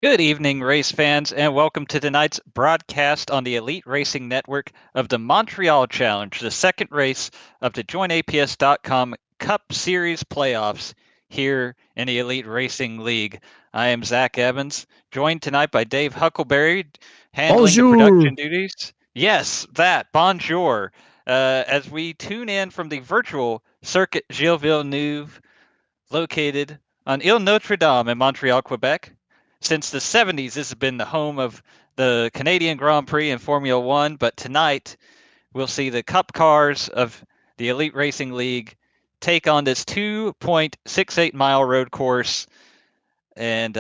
Good evening, race fans, and welcome to tonight's broadcast on the Elite Racing Network of the Montreal Challenge, the second race of the JoinAPS.com Cup Series playoffs here in the Elite Racing League. I am Zach Evans, joined tonight by Dave Huckleberry, handling the Bonjour. production duties. Yes, that, bonjour. As we tune in from the virtual Circuit Gilles Villeneuve, located on Ile Notre Dame in Montreal, Quebec. Since the 70s, this has been the home of the Canadian Grand Prix and Formula One, but tonight we'll see the Cup cars of the Elite Racing League take on this 2.68-mile road course. And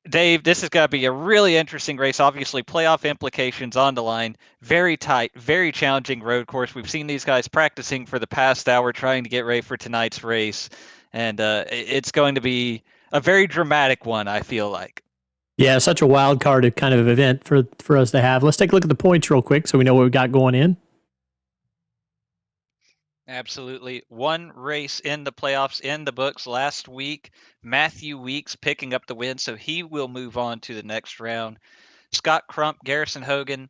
Dave, this has got to be a really interesting race. Obviously, playoff implications on the line. Very tight, very challenging road course. We've seen these guys practicing for the past hour trying to get ready for tonight's race. And it's going to be a very dramatic one, I feel like. Yeah, such a wild card kind of event for us to have. Let's take a look at the points real quick so we know what we got going in. Absolutely. One race in the playoffs in the books last week. Matthew Weeks picking up the win, so he will move on to the next round. Scott Crump, Garrison Hogan,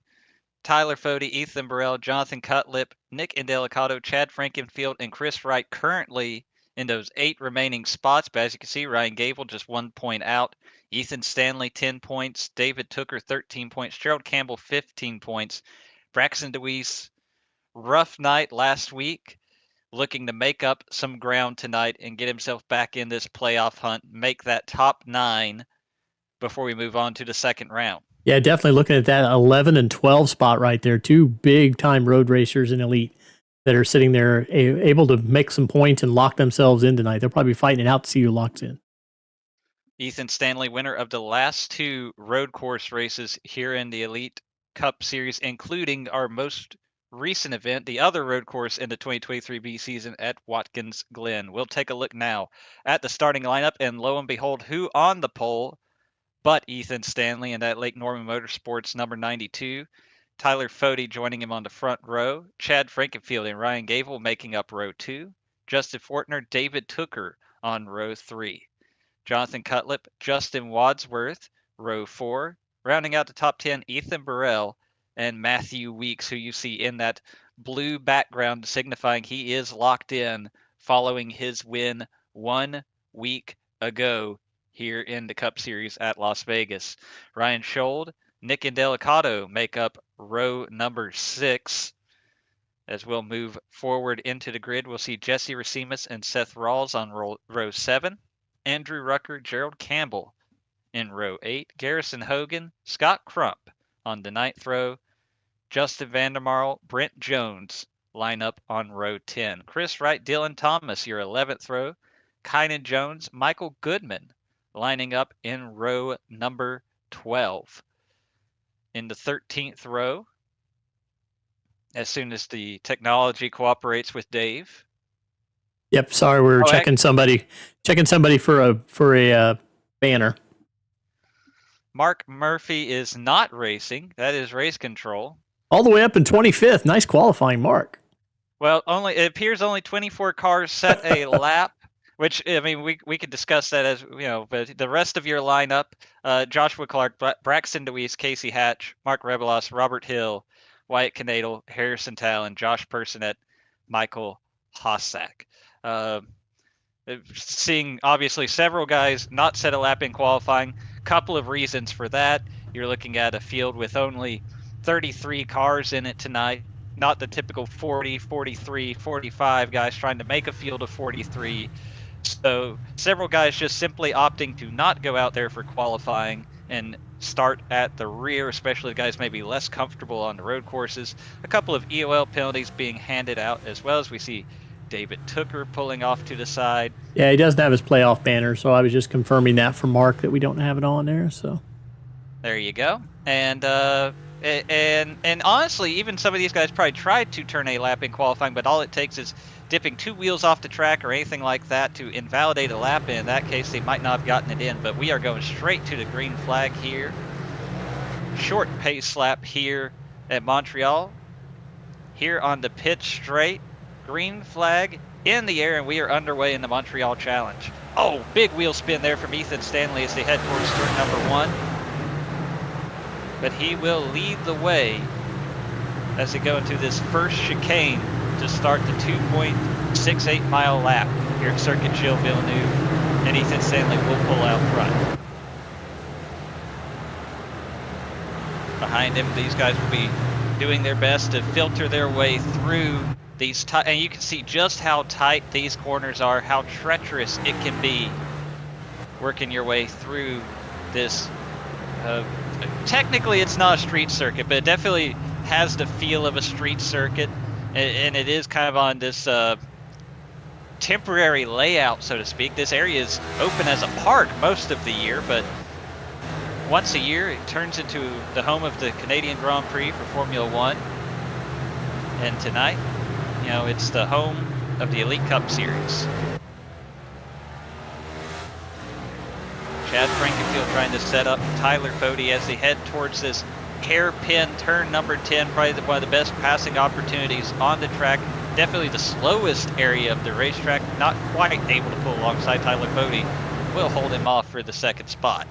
Tyler Fody, Ethan Burrell, Jonathan Cutlip, Nick Indelicato, Chad Frankenfield, and Chris Wright currently in those 8 remaining spots. But as you can see, Ryan Gable just 1 point out. Ethan Stanley, 10 points. David Tooker, 13 points. Gerald Campbell, 15 points. Braxton DeWeese, rough night last week, looking to make up some ground tonight and get himself back in this playoff hunt, make that top 9 before we move on to the second round. Yeah, definitely looking at that 11 and 12 spot right there. Two big time road racers in Elite that are sitting there able to make some points and lock themselves in tonight. They'll probably be fighting it out to see who locks in. Ethan Stanley, winner of the last 2 road course races here in the Elite Cup Series, including our most recent event, the other road course in the 2023 B season at Watkins Glen. We'll take a look now at the starting lineup, and lo and behold, who on the pole but Ethan Stanley in that Lake Norman Motorsports number 92. Tyler Fody joining him on the front row. Chad Frankenfield and Ryan Gable making up row 2. Justin Fortner, David Tooker on row 3. Jonathan Cutlip, Justin Wadsworth, row 4. Rounding out the top 10, Ethan Burrell and Matthew Weeks, who you see in that blue background signifying he is locked in following his win 1 week ago here in the Cup Series at Las Vegas. Ryan Schold, Nick Indelicato make up row number 6. As we'll move forward into the grid, we'll see Jesse Racimus and Seth Rawls on row 7. Andrew Rucker, Gerald Campbell in row 8. Garrison Hogan, Scott Crump on the 9th row. Justin Vandermarl, Brent Jones line up on row 10. Chris Wright, Dylan Thomas, your 11th row. Kynan Jones, Michael Goodman lining up in row number 12. In the 13th row, as soon as the technology cooperates with Dave. Yep, sorry, we're checking somebody for a banner. Mark Murphy is not racing. That is race control. All the way up in 25th. Nice qualifying, Mark. Well, it appears only 24 cars set a lap. Which, I mean, we could discuss that as, but the rest of your lineup, Joshua Clark, Braxton DeWeese, Casey Hatch, Mark Rebelos, Robert Hill, Wyatt Knadel, Harrison Talon, Josh Personette, Michael Hossack. Seeing, obviously, several guys not set a lap in qualifying. Couple of reasons for that. You're looking at a field with only 33 cars in it tonight. Not the typical 40, 43, 45 guys trying to make a field of 43. So several guys just simply opting to not go out there for qualifying and start at the rear, especially the guys maybe less comfortable on the road courses. A couple of EOL penalties being handed out, as well as we see David Tooker pulling off to the side. Yeah, he doesn't have his playoff banner, so I was just confirming that for Mark that we don't have it on there. So there you go. And honestly, even some of these guys probably tried to turn a lap in qualifying, but all it takes is dipping 2 wheels off the track or anything like that to invalidate a lap. In that case, they might not have gotten it in, but we are going straight to the green flag here. Short pace lap here at Montreal. Here on the pit straight, green flag in the air, and we are underway in the Montreal Challenge. Oh, big wheel spin there from Ethan Stanley as they head towards turn number 1. but he will lead the way as they go into this first chicane to start the 2.68 mile lap here at Circuit Gilles Villeneuve, and Ethan Stanley will pull out front. Behind him, these guys will be doing their best to filter their way through these and you can see just how tight these corners are, how treacherous it can be working your way through this. Technically, it's not a street circuit, but it definitely has the feel of a street circuit, and it is kind of on this temporary layout, so to speak. This area is open as a park most of the year, but once a year it turns into the home of the Canadian Grand Prix for Formula One. And tonight, you know, it's the home of the Elite Cup Series. Chad Frankenfield trying to set up Tyler Fody as they head towards this hairpin turn number 10, probably one of the best passing opportunities on the track. Definitely the slowest area of the racetrack, not quite able to pull alongside Tyler Fody. Will hold him off for the second spot.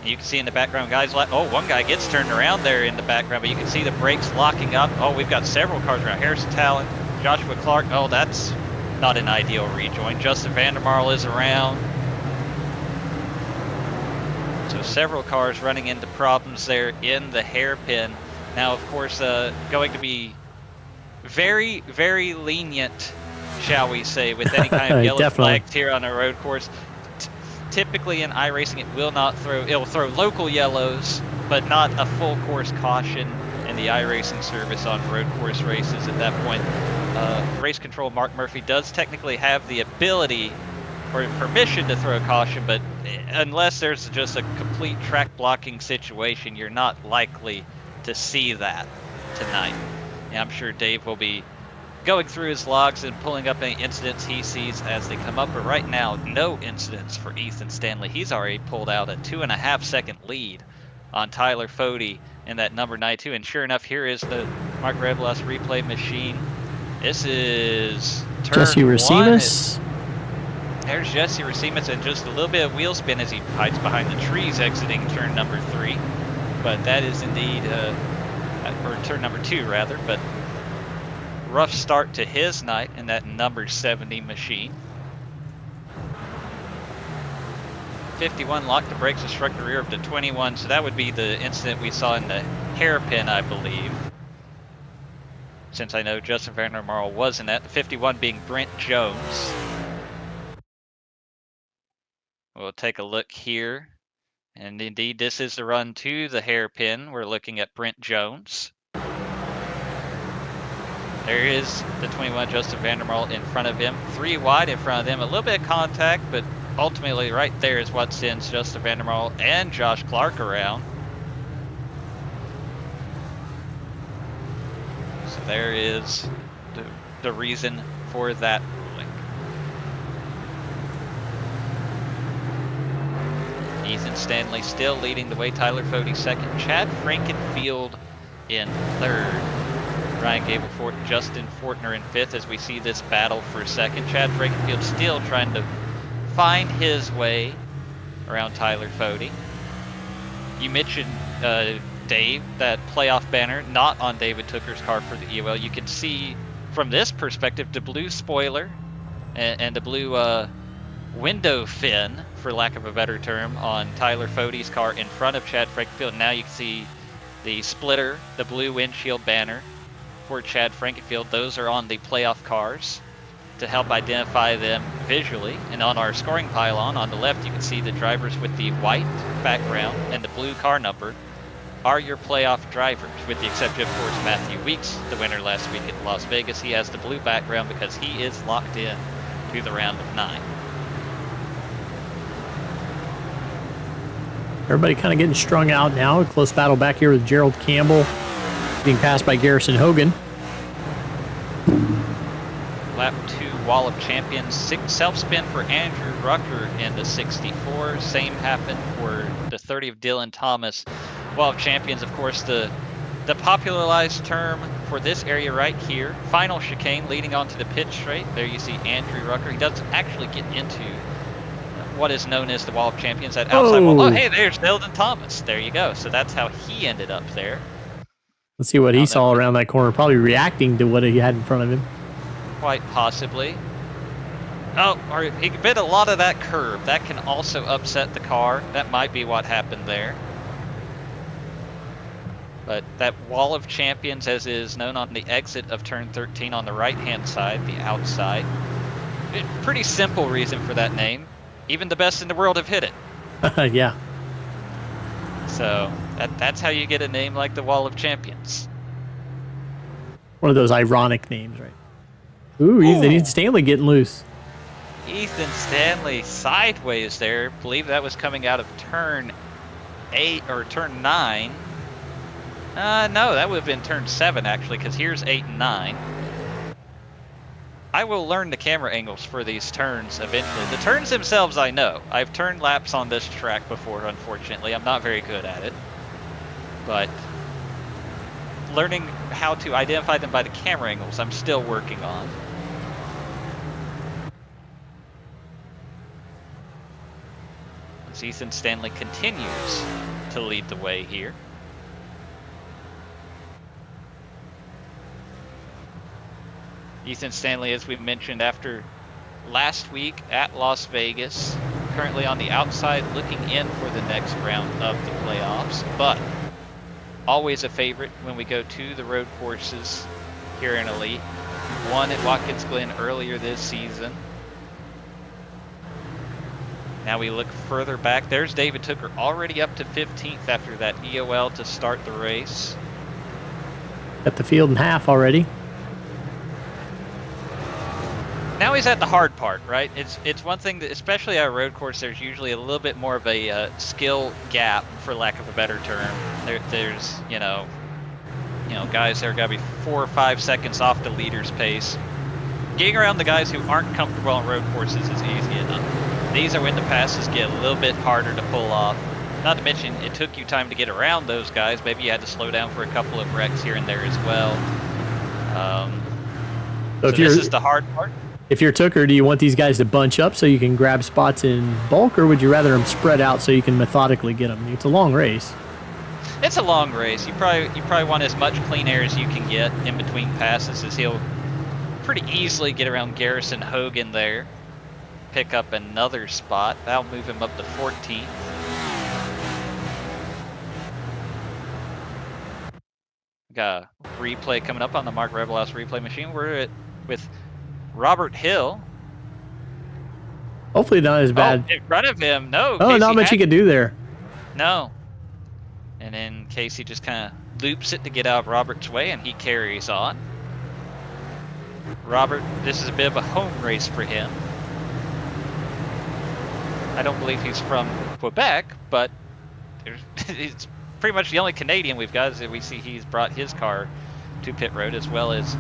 You can see in the background guys like, oh, one guy gets turned around there in the background, but you can see the brakes locking up. Oh, we've got several cars around. Harrison Talon, Joshua Clark. Oh, that's not an ideal rejoin. Justin Vandermarl is around. So several cars running into problems there in the hairpin. Now, of course, going to be very, very lenient, shall we say, with any kind of yellow flags here on a road course. Typically in iRacing, it'll throw local yellows, but not a full course caution in the iRacing service on road course races at that point. Race control Mark Murphy does technically have the ability or permission to throw a caution, but unless there's just a complete track blocking situation, you're not likely to see that tonight. And I'm sure Dave will be going through his logs and pulling up any incidents he sees as they come up, but right now, no incidents for Ethan Stanley. He's already pulled out a 2.5 second lead on Tyler Fody in that number 92, and sure enough, here is the Mark Revelas replay machine. This is turn Jesse Racibas. There's Jesse Racibas, and just a little bit of wheel spin as he hides behind the trees exiting turn number 3, but that is indeed, or turn number 2 rather, but rough start to his night in that number 70 machine. 51 locked the brakes and struck the rear of the 21, so that would be the incident we saw in the hairpin, I believe. Since I know Justin Vandermarl was in that, the 51 being Brent Jones. We'll take a look here, and indeed this is the run to the hairpin. We're looking at Brent Jones. There is the 21, Justin Vandermarl, in front of him. 3 wide in front of them. A little bit of contact, but ultimately right there is what sends Justin Vandermarl and Josh Clark around. So there is the reason for that ruling. Ethan Stanley still leading the way. Tyler Fody second. Chad Frankenfield in third. Ryan Gable, Justin Fortner in fifth as we see this battle for second. Chad Frankenfield still trying to find his way around Tyler Fody. You mentioned, Dave, that playoff banner not on David Tooker's car for the EOL. You can see from this perspective the blue spoiler and the blue window fin, for lack of a better term, on Tyler Fody's car in front of Chad Frankenfield. Now you can see the splitter, the blue windshield banner for Chad Frankenfield. Those are on the playoff cars to help identify them visually. And on our scoring pylon on the left, you can see the drivers with the white background and the blue car number are your playoff drivers, with the exception, of course, Matthew Weeks, the winner last week at Las Vegas. He has the blue background because he is locked in to the round of 9. Everybody kind of getting strung out now. A close battle back here with Gerald Campbell being passed by Garrison Hogan. Lap 2 Wall of Champions, self-spin for Andrew Rucker in the 64. Same happened for the 30 of Dylan Thomas. Wall of Champions, of course, the popularized term for this area right here. Final chicane leading onto the pit straight. There you see Andrew Rucker. He doesn't actually get into what is known as the Wall of Champions, that outside wall. Oh. Oh, hey, there's Sheldon Thomas. There you go. So that's how he ended up there. Let's see what he saw if around that corner. Probably reacting to what he had in front of him. Quite possibly. Oh, or he bit a lot of that curb. That can also upset the car. That might be what happened there. But that Wall of Champions, as is known on the exit of turn 13 on the right-hand side, the outside. Pretty simple reason for that name. Even the best in the world have hit it. Yeah. So that's how you get a name like the Wall of Champions. One of those ironic names, right? Ooh, Ethan Stanley getting loose. Ethan Stanley sideways there. Believe that was coming out of turn 8 or turn 9. No, that would have been turn 7 actually, because here's 8 and 9. I will learn the camera angles for these turns eventually. The turns themselves I know. I've turned laps on this track before, unfortunately. I'm not very good at it. But learning how to identify them by the camera angles, I'm still working on. As Ethan Stanley continues to lead the way here. Ethan Stanley, as we mentioned, after last week at Las Vegas, currently on the outside looking in for the next round of the playoffs, but always a favorite when we go to the road courses here in Elite. Won at Watkins Glen earlier this season. Now we look further back. There's David Tooker already up to 15th after that EOL to start the race. Got the field in half already. Now he's at the hard part, right? It's one thing that, especially at a road course, there's usually a little bit more of a skill gap, for lack of a better term. There's you know guys that are gotta be 4 or 5 seconds off the leader's pace. Getting around the guys who aren't comfortable on road courses is easy enough. These are when the passes get a little bit harder to pull off. Not to mention, it took you time to get around those guys. Maybe you had to slow down for a couple of wrecks here and there as well. So this is the hard part. If you're Tooker, do you want these guys to bunch up so you can grab spots in bulk, or would you rather them spread out so you can methodically get them? It's a long race. It's a long race. You probably want as much clean air as you can get in between passes, as he'll pretty easily get around Garrison Hogan there. Pick up another spot. That'll move him up to 14th. Got a replay coming up on the Mark Rebelhouse replay machine. We're with Robert Hill. Hopefully not as bad. Oh, in front of him, no. Oh, Casey not much he could do there. No. And then Casey just kind of loops it to get out of Robert's way, and he carries on. Robert, this is a bit of a home race for him. I don't believe he's from Quebec, but it's pretty much the only Canadian we've got. Is that we see he's brought his car to pit road, as well as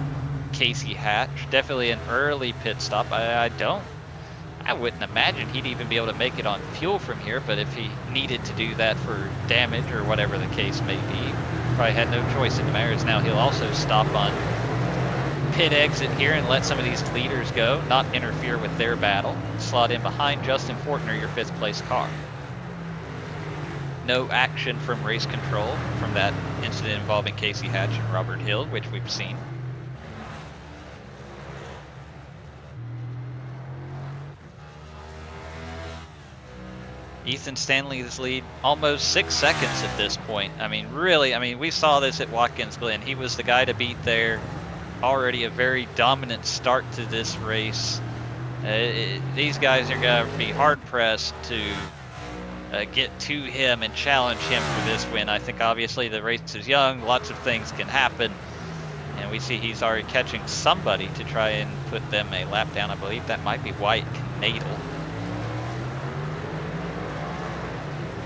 Casey Hatch. Definitely an early pit stop. I wouldn't imagine he'd even be able to make it on fuel from here, but if he needed to do that for damage or whatever the case may be, probably had no choice in the matter. Now he'll also stop on pit exit here and let some of these leaders go, not interfere with their battle. Slot in behind Justin Fortner, your 5th place car. No action from race control from that incident involving Casey Hatch and Robert Hill, which we've seen. Ethan Stanley's lead almost 6 seconds at this point. I mean, really, we saw this at Watkins Glen. He was the guy to beat there. Already a very dominant start to this race. These guys are going to be hard-pressed to get to him and challenge him for this win. I think obviously the race is young, lots of things can happen. And we see he's already catching somebody to try and put them a lap down. I believe that might be White Canadal.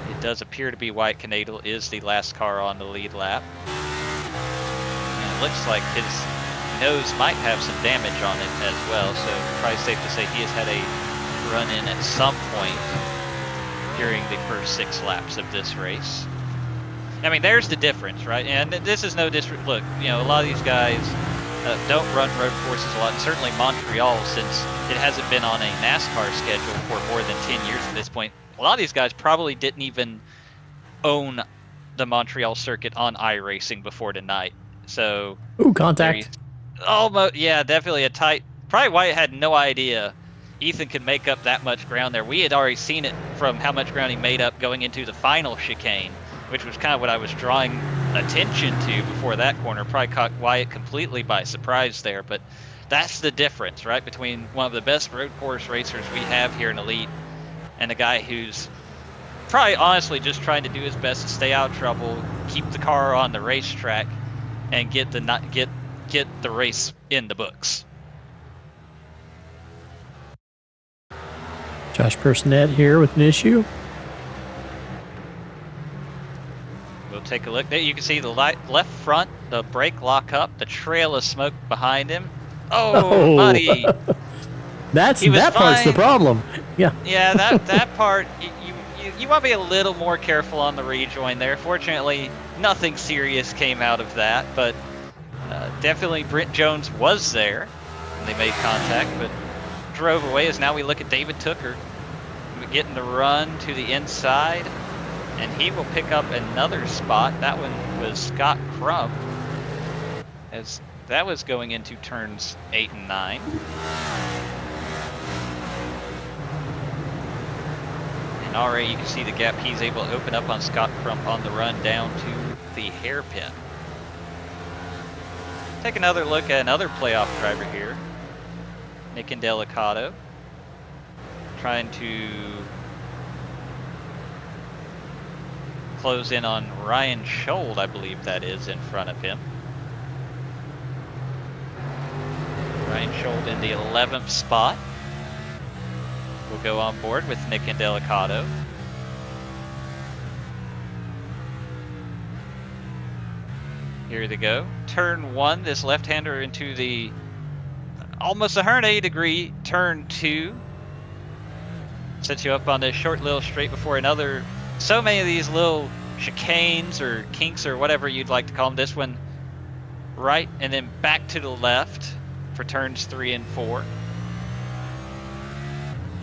It does appear to be White Canadal is the last car on the lead lap. And it looks like his nose might have some damage on it as well, so probably safe to say he has had a run-in at some point during the first 6 laps of this race. There's the difference, right? And this is no disrespect. Look, a lot of these guys don't run road courses a lot, and certainly Montreal, since it hasn't been on a NASCAR schedule for more than 10 years at this point. A lot of these guys probably didn't even own the Montreal circuit on iRacing before tonight. So Ooh, there you contact. almost, yeah, definitely a tight. Probably Wyatt had no idea Ethan could make up that much ground there. We had already seen it from how much ground he made up going into the final chicane, which was kind of what I was drawing attention to before that corner. Probably caught Wyatt completely by surprise there, but that's the difference, right, between one of the best road course racers we have here in Elite and a guy who's probably honestly just trying to do his best to stay out of trouble, keep the car on the racetrack, and get the race in the books. Josh Personette here with an issue. We'll take a look. There you can see the left front, the brake lock up, the trail of smoke behind him. Oh, buddy. That part's the problem. Yeah. Yeah, that part, you want to be a little more careful on the rejoin there. Fortunately, nothing serious came out of that, but definitely Brent Jones was there when they made contact, but drove away. As now we look at David Tooker getting the run to the inside, and he will pick up another spot. That one was Scott Crump, as that was going into turns 8 and 9. And already you can see the gap he's able to open up on Scott Crump on the run down to the hairpin. Take another look at another playoff driver here, Nick Indelicato, trying to close in on Ryan Schold, I believe that is, in front of him. Ryan Schold in the 11th spot will go on board with Nick Indelicato. Here they go. Turn 1, this left-hander into the almost 180-degree turn 2. Sets you up on this short little straight before another. So many of these little chicanes or kinks or whatever you'd like to call them. This one right and then back to the left for turns 3 and 4.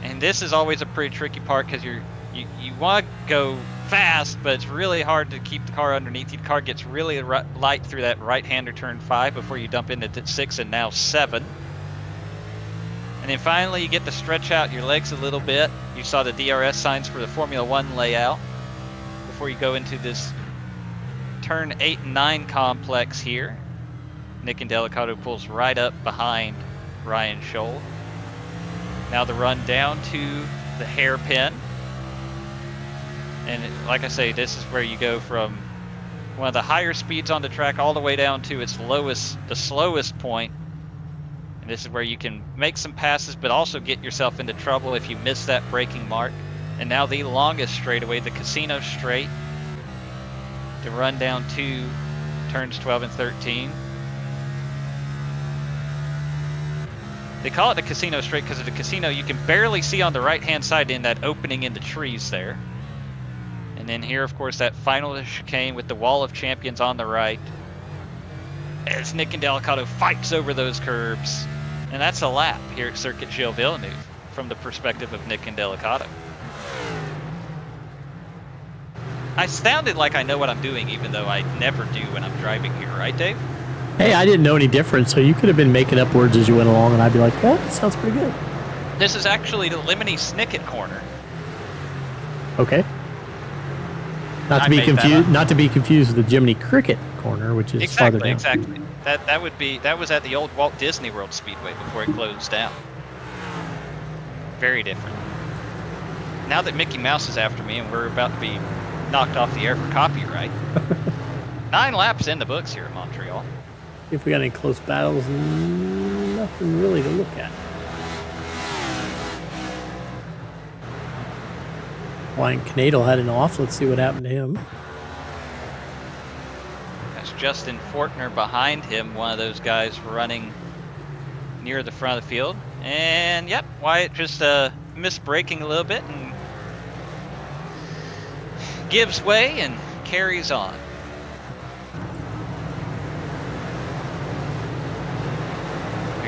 And this is always a pretty tricky part because you want to go fast, but it's really hard to keep the car underneath you. The car gets really light through that right-hander turn 5 before you dump into 6 and now 7. And then finally you get to stretch out your legs a little bit. You saw the DRS signs for the Formula 1 layout before you go into this turn 8 and 9 complex here. Nick Indelicato pulls right up behind Ryan Schold. Now the run down to the hairpin. And like I say, this is where you go from one of the higher speeds on the track all the way down to its lowest, the slowest point. And this is where you can make some passes, but also get yourself into trouble if you miss that braking mark. And now the longest straightaway, the Casino Straight, to run down to turns 12 and 13. They call it the Casino Straight because of the casino you can barely see on the right-hand side in that opening in the trees there. And then here, of course, that final chicane with the Wall of Champions on the right. As Nick Indelicato fights over those curbs. And that's a lap here at Circuit Gilles Villeneuve from the perspective of Nick Indelicato. I sounded like I know what I'm doing, even though I never do when I'm driving here, right, Dave? Hey, I didn't know any difference, so you could have been making up words as you went along, and I'd be like, "Yeah, that sounds pretty good." This is actually the Lemony Snicket corner. Okay. Not to be confused with the Jiminy Cricket corner, which is farther down. Exactly. That was at the old Walt Disney World Speedway before it closed down. Very different. Now that Mickey Mouse is after me and we're about to be knocked off the air for copyright. 9 laps in the books here in Montreal. If we got any close battles, nothing really to look at. Ryan Knadel had an off. Let's see what happened to him. That's Justin Fortner behind him, one of those guys running near the front of the field. And yep, Wyatt just missed braking a little bit and gives way and carries on.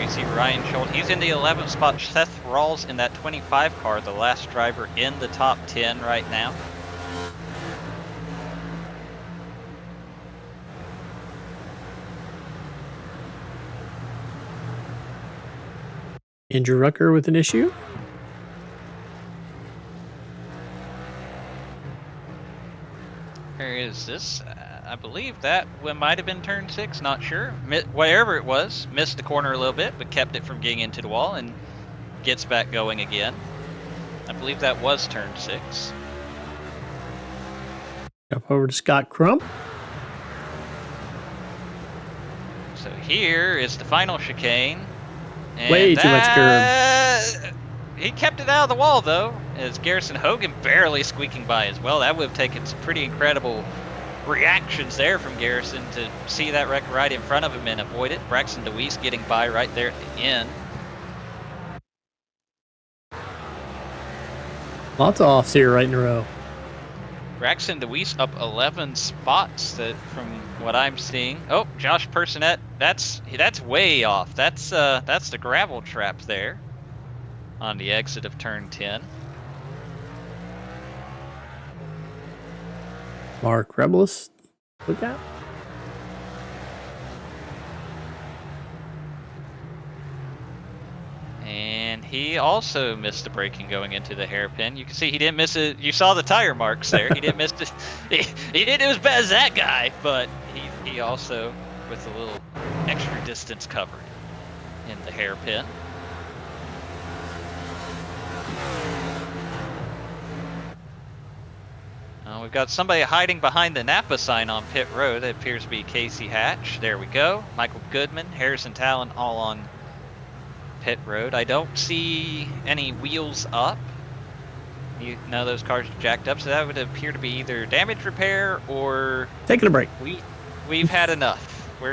you see Ryan Schultz. He's in the 11th spot. Seth Rawls in that 25 car, the last driver in the top 10 right now. Andrew Rucker with an issue. Where is this? I believe that one might have been turn 6, not sure. Wherever it was, missed the corner a little bit, but kept it from getting into the wall and gets back going again. I believe that was turn 6. Up over to Scott Crump. So here is the final chicane. And Way too much curb. He kept it out of the wall, though, as Garrison Hogan barely squeaking by as well. That would have taken some pretty incredible reactions there from Garrison to see that wreck right in front of him and avoid it. Braxton DeWeese getting by right there at the end. Lots of offs here right in a row. Braxton DeWeese up 11 spots from what I'm seeing. Oh, Josh Personette, that's way off. That's the gravel trap there on the exit of turn 10. Mark Rebelus, look out. And he also missed the braking going into the hairpin. You can see he didn't miss it. You saw the tire marks there. He didn't miss it. He didn't do as bad as that guy, but he also, with a little extra distance covered in the hairpin. We've got somebody hiding behind the Napa sign on pit road. It appears to be Casey Hatch. There we go. Michael Goodman, Harrison Talon, all on pit road. I don't see any wheels up. None of those cars are jacked up, so that would appear to be either damage repair or taking a break. We've had enough. We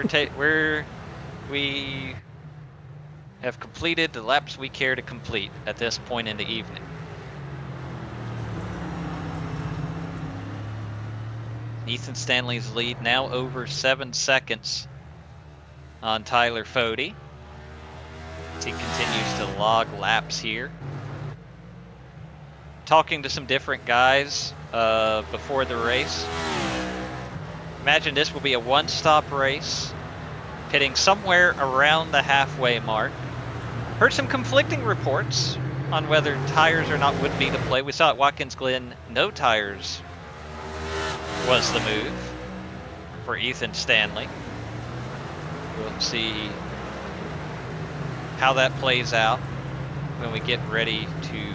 have completed the laps we care to complete at this point in the evening. Ethan Stanley's lead now over 7 seconds on Tyler Fody. He continues to log laps here. Talking to some different guys before the race. Imagine this will be a one-stop race, pitting somewhere around the halfway mark. Heard some conflicting reports on whether tires or not would be the play. We saw at Watkins Glen, no tires was the move for Ethan Stanley. We'll see how that plays out when we get ready to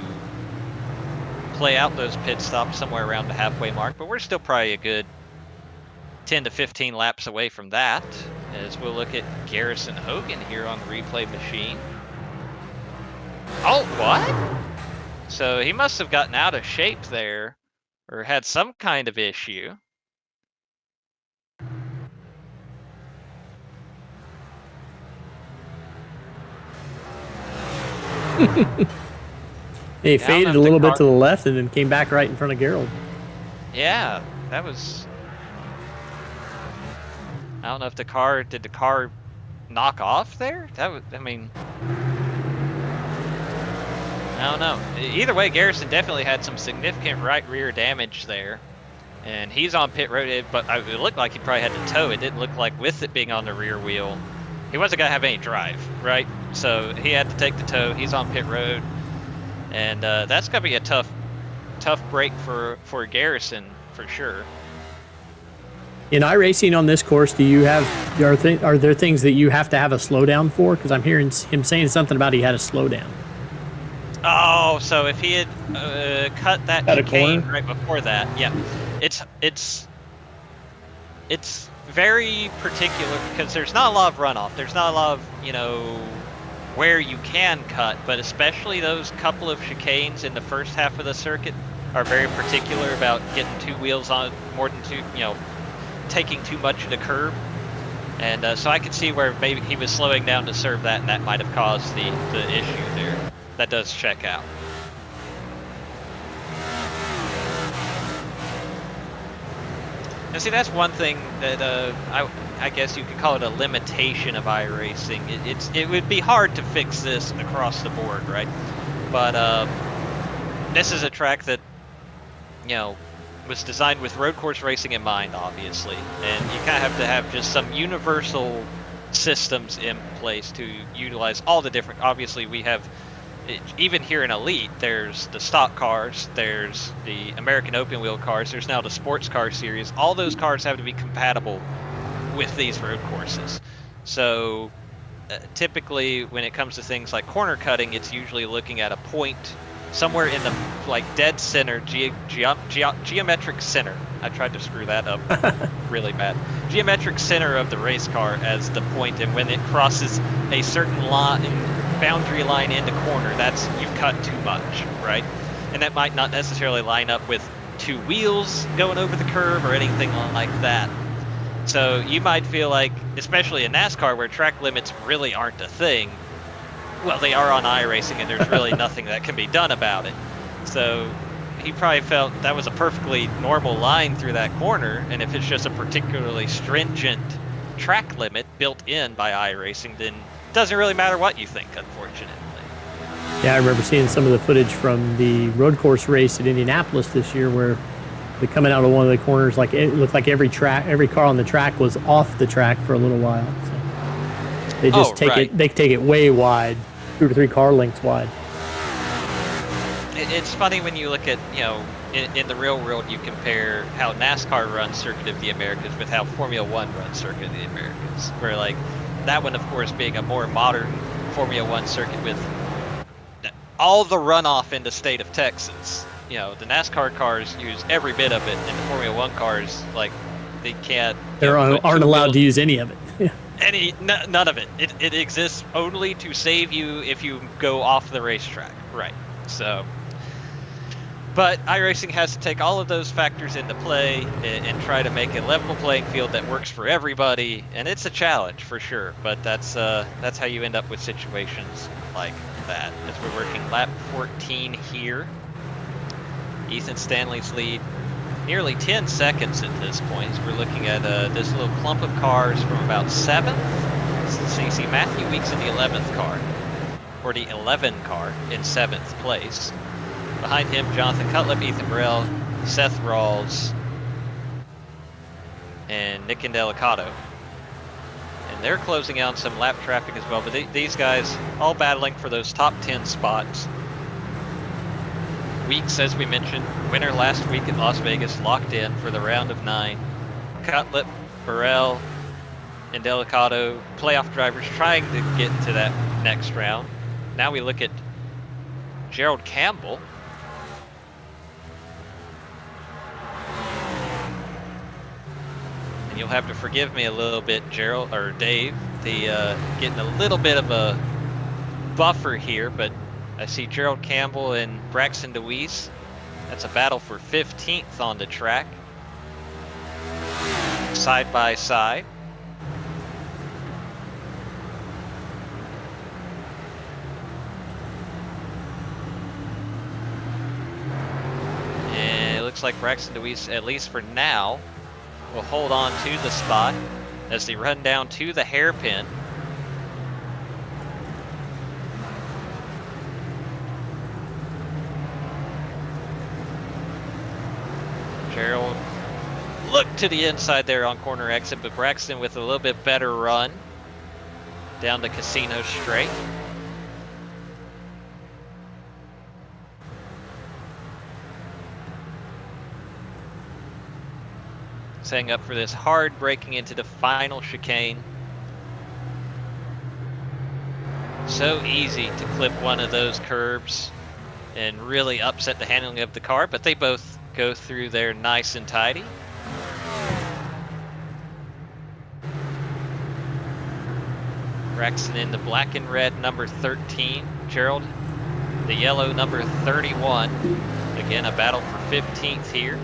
play out those pit stops somewhere around the halfway mark, but we're still probably a good 10 to 15 laps away from that, as we'll look at Garrison Hogan here on the replay machine. Oh, what? So he must have gotten out of shape there, or had some kind of issue. He faded a little bit to the left and then came back right in front of Gerald. Yeah, that was... I don't know if did the car knock off there? That was, I mean... I don't know. Either way, Garrison definitely had some significant right rear damage there. And he's on pit road, but it looked like he probably had to tow. It didn't look like with it being on the rear wheel, he wasn't going to have any drive, right? So he had to take the tow. He's on pit road. And that's going to be a tough break for Garrison, for sure. In iRacing on this course, are there things that you have to have a slowdown for? Because I'm hearing him saying something about he had a slowdown. Oh, so if he had cut that chicane right before that, yeah, it's very particular because there's not a lot of runoff. There's not a lot of, where you can cut, but especially those couple of chicanes in the first half of the circuit are very particular about getting two wheels on more than two, taking too much of the curb. And so I could see where maybe he was slowing down to serve that, and that might have caused the issue there. That does check out. And see, that's one thing that I guess you could call it a limitation of iRacing. It would be hard to fix this across the board, right? But this is a track that, you know, was designed with road course racing in mind, obviously, and you kind of have to have just some universal systems in place to utilize all the different. Obviously, we have even here in Elite, there's the stock cars, there's the American open wheel cars, there's now the sports car series. All those cars have to be compatible with these road courses. So typically when it comes to things like corner cutting, it's usually looking at a point somewhere in the like dead center, geometric center. I tried to screw that up really bad. Geometric center of the race car as the point, and when it crosses a certain boundary line in the corner, that's you've cut too much, right? And that might not necessarily line up with two wheels going over the curve or anything like that. So you might feel like, especially in NASCAR where track limits really aren't a thing, well, they are on iRacing and there's really nothing that can be done about it. So he probably felt that was a perfectly normal line through that corner, and if it's just a particularly stringent track limit built in by iRacing, then it doesn't really matter what you think, unfortunately. Yeah, I remember seeing some of the footage from the road course race at Indianapolis this year where they're coming out of one of the corners, like it looked like every car on the track was off the track for a little while. So they just take it way wide, 2 to 3 car lengths wide. It's funny when you look at, you know, in the real world, you compare how NASCAR runs Circuit of the Americas with how Formula One runs Circuit of the Americas, where like that one, of course, being a more modern Formula One circuit with all the runoff in the state of Texas. You know, the NASCAR cars use every bit of it, and the Formula One cars, like, they can't. They aren't allowed to use any of it. None of it. It exists only to save you if you go off the racetrack, right? So, but iRacing has to take all of those factors into play and try to make a level playing field that works for everybody, and it's a challenge for sure. But that's how you end up with situations like that. As we're working lap 14 here. Ethan Stanley's lead nearly 10 seconds at this point. As we're looking at this little clump of cars from about 7th. So you see Matthew Weeks in the 11th car, or the 11 car in 7th place. Behind him, Jonathan Cutlip, Ethan Burrell, Seth Rawls, and Nick Indelicato. And they're closing out some lap traffic as well, but these guys all battling for those top 10 spots. Weeks, as we mentioned, winner last week in Las Vegas, locked in for the round of 9. Cutlip, Burrell, and Delicato, playoff drivers trying to get to that next round. Now we look at Gerald Campbell. And you'll have to forgive me a little bit, Gerald, or Dave, getting a little bit of a buffer here, but I see Gerald Campbell and Braxton DeWeese. That's a battle for 15th on the track. Side by side. And it looks like Braxton DeWeese, at least for now, will hold on to the spot as they run down to the hairpin. Gerald looked to the inside there on corner exit, but Braxton with a little bit better run down the Casino Straight. Setting up for this hard braking into the final chicane. So easy to clip one of those curbs and really upset the handling of the car, but they both go through there nice and tidy. Braxton in the black and red number 13. Gerald, the yellow number 31. Again, a battle for 15th here.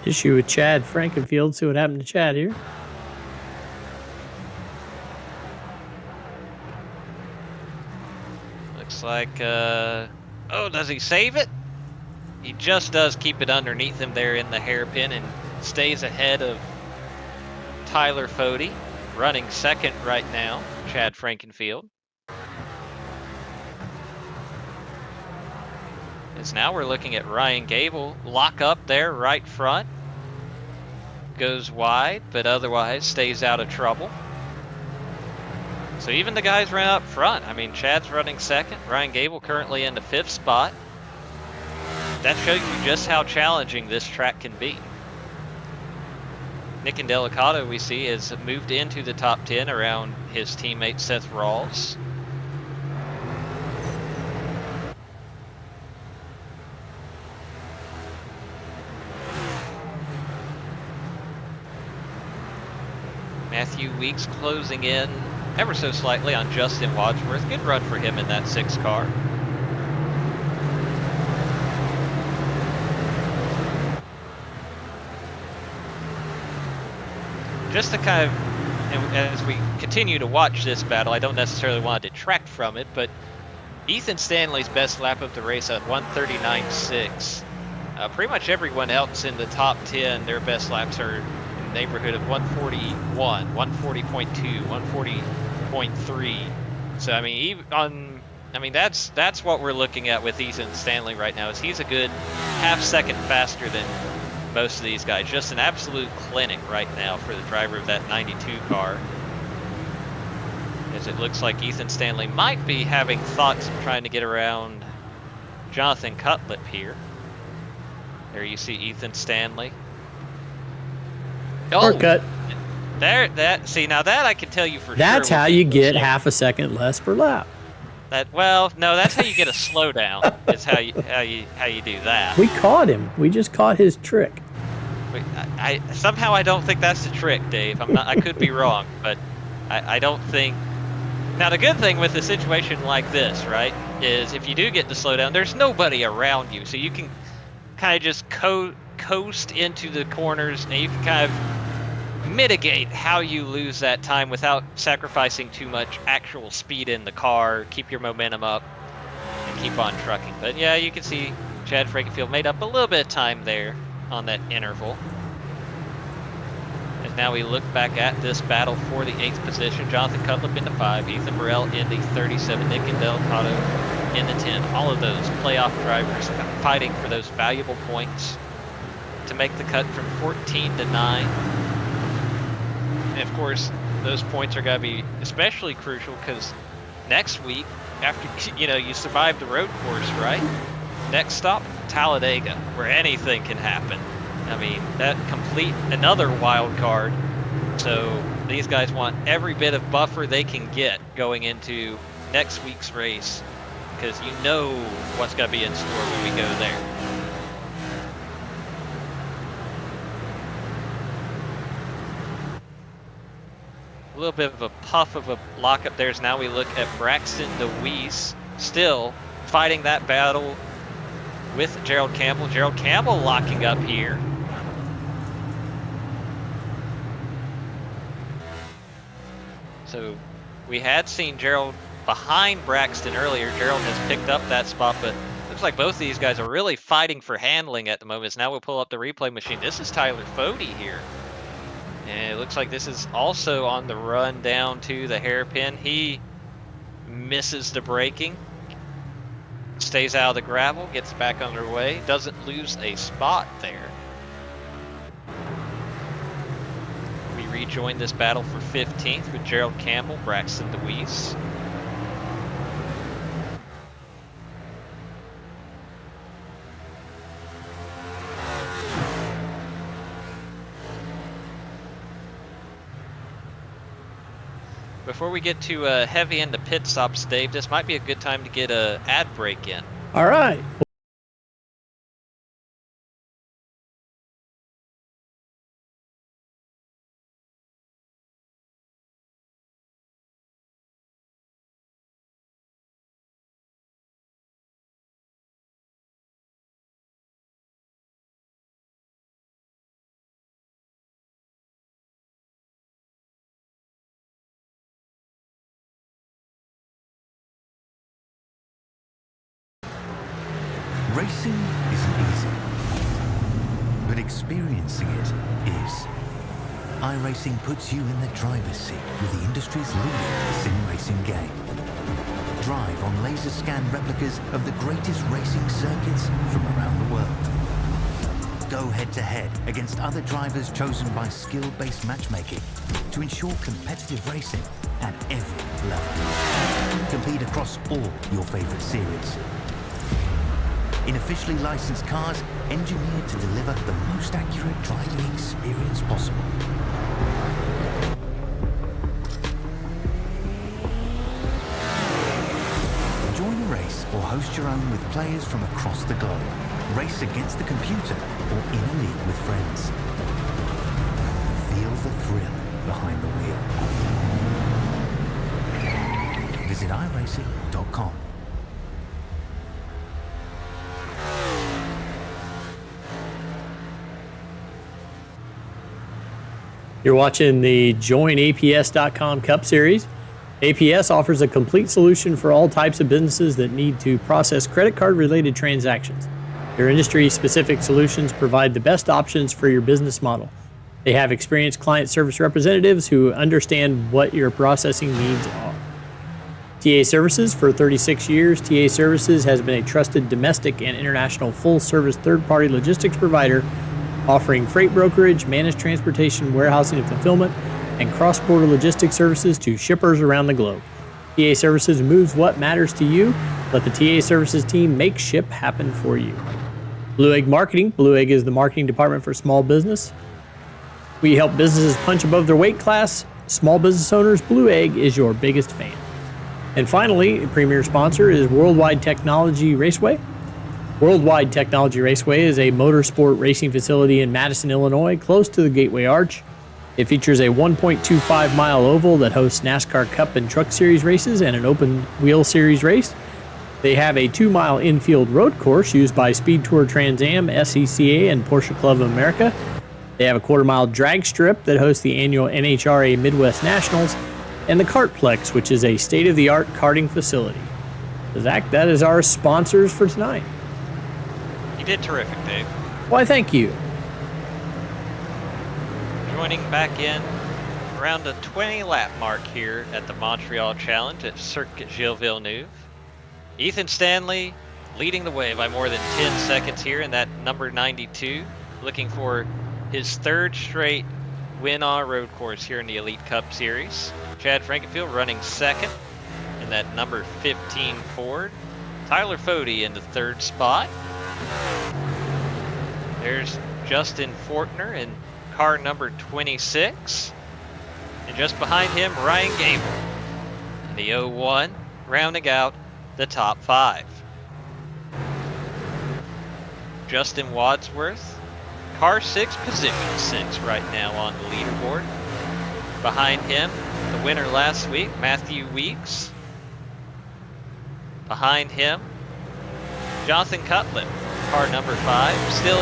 Issue with Chad Frankenfield. See what happened to Chad here. Looks like, oh, does he save it? he just does keep it underneath him there in the hairpin and stays ahead of Tyler Fody, running second right now, Chad Frankenfield. As now we're looking at Ryan Gable, lock up there right front. Goes wide, but otherwise stays out of trouble. So even the guys run up front. I mean, Chad's running second, Ryan Gable currently in the 5th spot. That shows you just how challenging this track can be. Nick Indelicato, we see, has moved into the top 10 around his teammate Seth Rawls. Matthew Weeks closing in ever so slightly on Justin Wadsworth. Good run for him in that 6 car. Just to kind of, as we continue to watch this battle, I don't necessarily want to detract from it, but Ethan Stanley's best lap of the race at 139.6. Pretty much everyone else in the top 10, their best laps are in the neighborhood of 141, 140.2, 140.3. So I mean, that's what we're looking at with Ethan Stanley right now. Is he's a good half second faster than most of these guys. Just an absolute clinic right now for the driver of that 92 car. As it looks like Ethan Stanley might be having thoughts of trying to get around Jonathan Cutlip here. There you see Ethan Stanley. Shortcut. See, now that I can tell you for That's sure. how you get half a second less per lap. Well, no, that's how you get a slowdown. Is how you do that. We caught him. We just caught his trick. I somehow I don't think that's the trick, Dave. I could be wrong, but I don't think. Now the good thing with a situation like this, right, is if you do get the slowdown, there's nobody around you, so you can kind of just coast into the corners, and you can kind of mitigate how you lose that time without sacrificing too much actual speed in the car, keep your momentum up, and keep on trucking. But yeah, you can see Chad Frankenfield made up a little bit of time there on that interval. As now we look back at this battle for the 8th position. Jonathan Cutlip in the 5, Ethan Burrell in the 37, Nick Indelicato in the 10. All of those playoff drivers fighting for those valuable points to make the cut from 14 to 9. And of course, those points are going to be especially crucial because next week, after you survive the road course, right? Next stop, Talladega, where anything can happen. I mean, that complete another wild card. So these guys want every bit of buffer they can get going into next week's race, because you know what's going to be in store when we go there. A little bit of a puff of a lockup there. Now we look at Braxton DeWeese still fighting that battle with Gerald Campbell. Gerald Campbell locking up here. So we had seen Gerald behind Braxton earlier. Gerald has picked up that spot, but looks like both of these guys are really fighting for handling at the moment. Now we'll pull up the replay machine. This is Tyler Fody here. And it looks like this is also on the run down to the hairpin. He misses the braking, stays out of the gravel, gets back underway, doesn't lose a spot there. We rejoin this battle for 15th with Gerald Campbell, Braxton DeWeese. Before we get to heavy into pit stops, Dave, this might be a good time to get a ad break in. All right. Racing isn't easy. experiencing it is. iRacing puts you in the driver's seat with the industry's leading sim racing game. Drive on laser scan replicas of the greatest racing circuits from around the world. Go head-to-head against other drivers chosen by skill-based matchmaking to ensure competitive racing at every level. Compete across all your favorite series. In officially licensed cars, engineered to deliver the most accurate driving experience possible. Join a race or host your own with players from across the globe. Race against the computer or in a league with friends. Feel the thrill behind the wheel. Visit iRacing.com. You're watching the JoinAPS.com Cup Series. APS offers a complete solution for all types of businesses that need to process credit card related transactions. Their industry-specific solutions provide the best options for your business model. They have experienced client service representatives who understand what your processing needs are. TA Services, for 36 years, TA Services has been a trusted domestic and international full-service third-party logistics provider offering freight brokerage, managed transportation, warehousing and fulfillment, and cross-border logistics services to shippers around the globe. TA Services moves what matters to you. Let the TA Services team make ship happen for you. Blue Egg Marketing. Blue Egg is the marketing department for small business. We help businesses punch above their weight class. Small business owners, Blue Egg is your biggest fan. And finally, a premier sponsor is Worldwide Technology Raceway. Worldwide Technology Raceway is a motorsport racing facility in Madison, Illinois, close to the Gateway Arch. It features a 1.25-mile oval that hosts NASCAR Cup and Truck Series races and an open wheel series race. They have a 2-mile infield road course used by Speed Tour Trans Am, SCCA, and Porsche Club of America. They have a quarter-mile drag strip that hosts the annual NHRA Midwest Nationals, and the Kartplex, which is a state-of-the-art karting facility. Zach, that is our sponsors for tonight. You did terrific, Dave. Why, thank you. Joining back in around the 20-lap mark here at the Montreal Challenge at Circuit Gilles Villeneuve. Ethan Stanley leading the way by more than 10 seconds here in that number 92, looking for his third straight win on a road course here in the Elite Cup Series. Chad Frankenfield running second in that number 15 Ford. Tyler Fody in the third spot. There's Justin Fortner in car number 26. And just behind him, Ryan Gable in the 01, rounding out the top 5. Justin Wadsworth, car 6, position 6 right now on the leaderboard. Behind him, the winner last week, Matthew Weeks. Behind him, Jonathan Cutlip, car number 5, still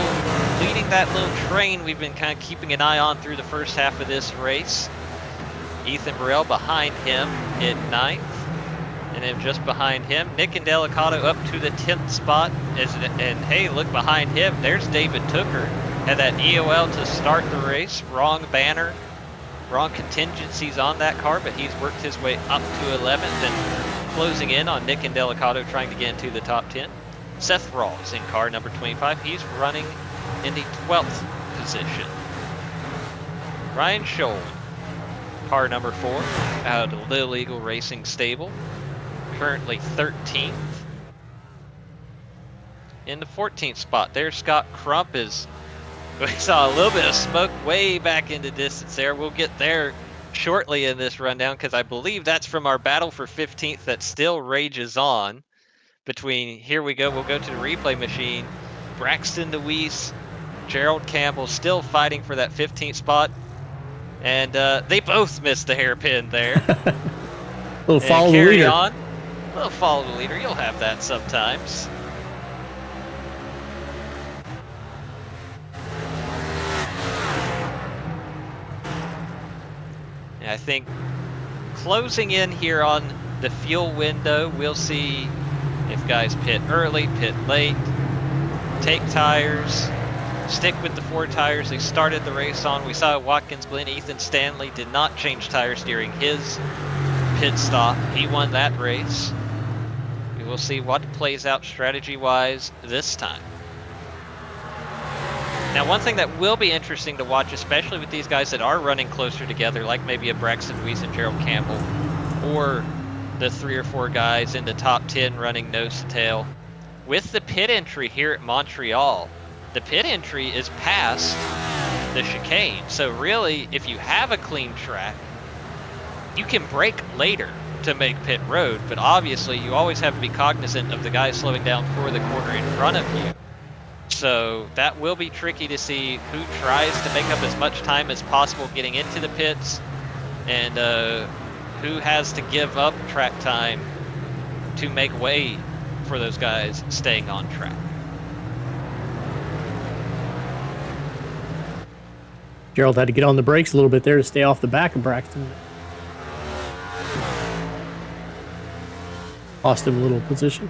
leading that little train we've been kind of keeping an eye on through the first half of this race. Ethan Burrell behind him in 9th. And then just behind him, Nick and Delicato up to the 10th spot. And hey, look behind him, there's David Tooker. Had that EOL to start the race, wrong banner, wrong contingencies on that car, but he's worked his way up to 11th and closing in on Nick and Delicato trying to get into the top 10. Seth Rawls in car number 25. He's running in the 12th position. Ryan Scholl, car number 4, out of the Little Eagle Racing Stable, currently 13th. In the 14th spot, there's Scott Crump. We saw a little bit of smoke way back into distance there. We'll get there shortly in this rundown because I believe that's from our battle for 15th that still rages on. Here we go, we'll go to the replay machine. Braxton DeWeese, Gerald Campbell still fighting for that 15th spot. And they both missed the hairpin there. Little follow the leader. On. A little follow the leader, you'll have that sometimes. And I think closing in here on the fuel window, we'll see if guys pit early, pit late, take tires, stick with the 4 tires they started the race on. We saw Watkins Glen, Ethan Stanley did not change tires during his pit stop. He won that race. We will see what plays out strategy-wise this time. Now, one thing that will be interesting to watch, especially with these guys that are running closer together, like maybe a Braxton Weiss and Gerald Campbell, or the 3 or 4 guys in the top 10 running nose to tail. With the pit entry here at Montreal, the pit entry is past the chicane. So really, if you have a clean track, you can brake later to make pit road, but obviously you always have to be cognizant of the guy slowing down for the corner in front of you. So that will be tricky to see who tries to make up as much time as possible getting into the pits, and who has to give up track time to make way for those guys staying on track. Gerald had to get on the brakes a little bit there to stay off the back of Braxton. Lost him a little position.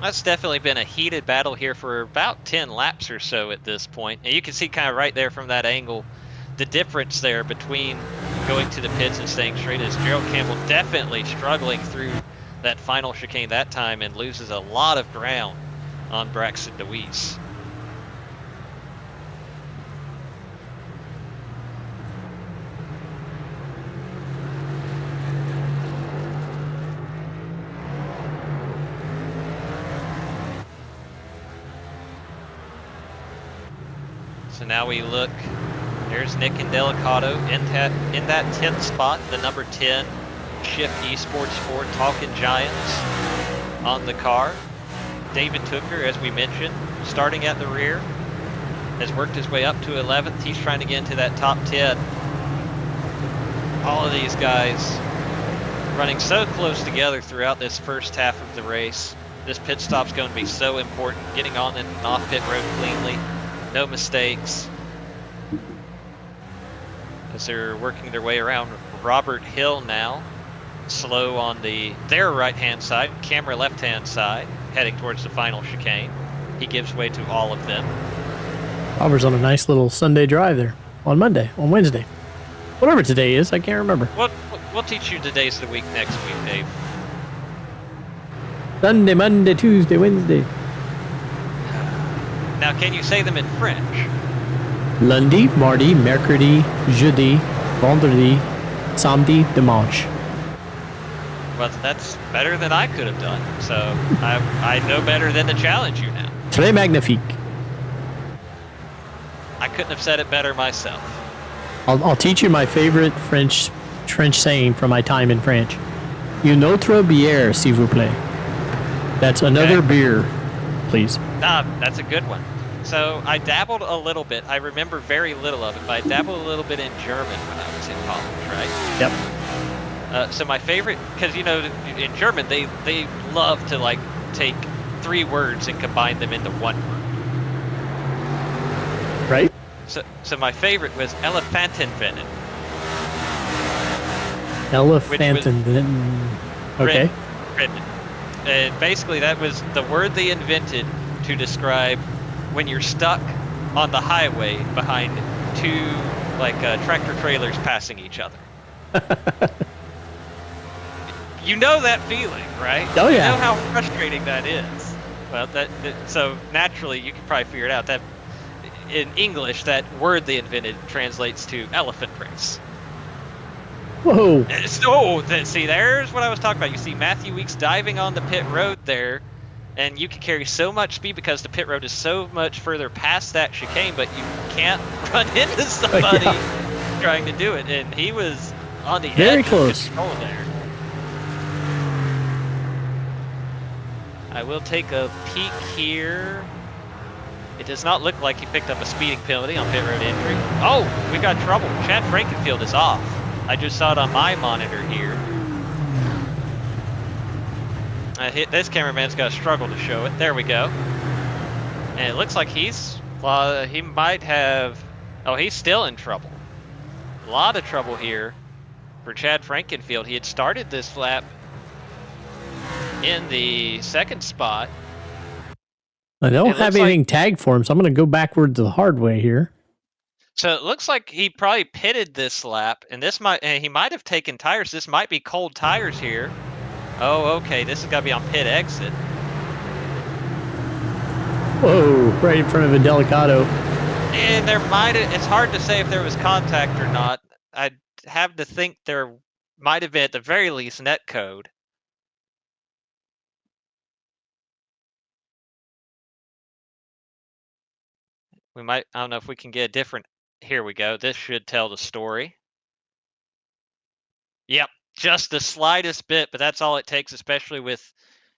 That's definitely been a heated battle here for about 10 laps or so at this point. And you can see kind of right there from that angle the difference there between going to the pits and staying straight, as Gerald Campbell definitely struggling through that final chicane that time and loses a lot of ground on Braxton Weiss. So now we look, there's Nick and Delicato in that 10th spot, the number 10 Shift Esports Ford Talking Giants on the car. David Tooker, as we mentioned, starting at the rear, has worked his way up to 11th. He's trying to get into that top 10. All of these guys running so close together throughout this first half of the race. This pit stop's going to be so important, getting on and off pit road cleanly. No mistakes as they're working their way around. Robert Hill now, slow on their right-hand side, camera left-hand side, heading towards the final chicane. He gives way to all of them. Robert's on a nice little Sunday drive there, on Monday, on Wednesday. Whatever today is, I can't remember. We'll teach you the days of the week next week, Dave. Sunday, Monday, Tuesday, Wednesday. Now, can you say them in French? Lundi, mardi, mercredi, jeudi, vendredi, samedi, dimanche. Well, that's better than I could have done. So I know better than to challenge you now. Très magnifique. I couldn't have said it better myself. I'll teach you my favorite French saying from my time in France. Une autre bière, s'il vous plaît. That's another beer, please. That's a good one. So I dabbled a little bit. I remember very little of it, but I dabbled a little bit in German when I was in college, right? Yep. So my favorite, because you know, in German they love to like take 3 words and combine them into 1 word. Right. So my favorite was Elefantenrennen. Elefantenrennen. Okay. Rennen. And basically that was the word they invented to describe when you're stuck on the highway behind 2 tractor trailers passing each other. You know that feeling, right? Oh yeah. You know how frustrating that is. Well, so naturally you can probably figure it out. That in English, that word they invented translates to elephant race. Whoa. So, see, there's what I was talking about. You see Matthew Weeks diving on the pit road there, and you can carry so much speed because the pit road is so much further past that chicane, but you can't run into somebody trying to do it. And he was on the Very edge close. of control there. I will take a peek here. It does not look like he picked up a speeding penalty on pit road entry. Oh, we got trouble. Chad Frankenfield is off. I just saw it on my monitor here. This cameraman's got to struggle to show it. There we go. And it looks like he might have... Oh, he's still in trouble. A lot of trouble here for Chad Frankenfield. He had started this lap in the 2nd spot. I don't It have looks anything tagged for him, so I'm going to go backwards the hard way here. So it looks like he probably pitted this lap, and he might have taken tires. This might be cold tires here. Oh, okay. This has got to be on pit exit. Whoa, right in front of a Delicado. And it's hard to say if there was contact or not. I'd have to think there might have been at the very least net code. I don't know if we can get a different, here we go. This should tell the story. Yep, just the slightest bit, but that's all it takes, especially with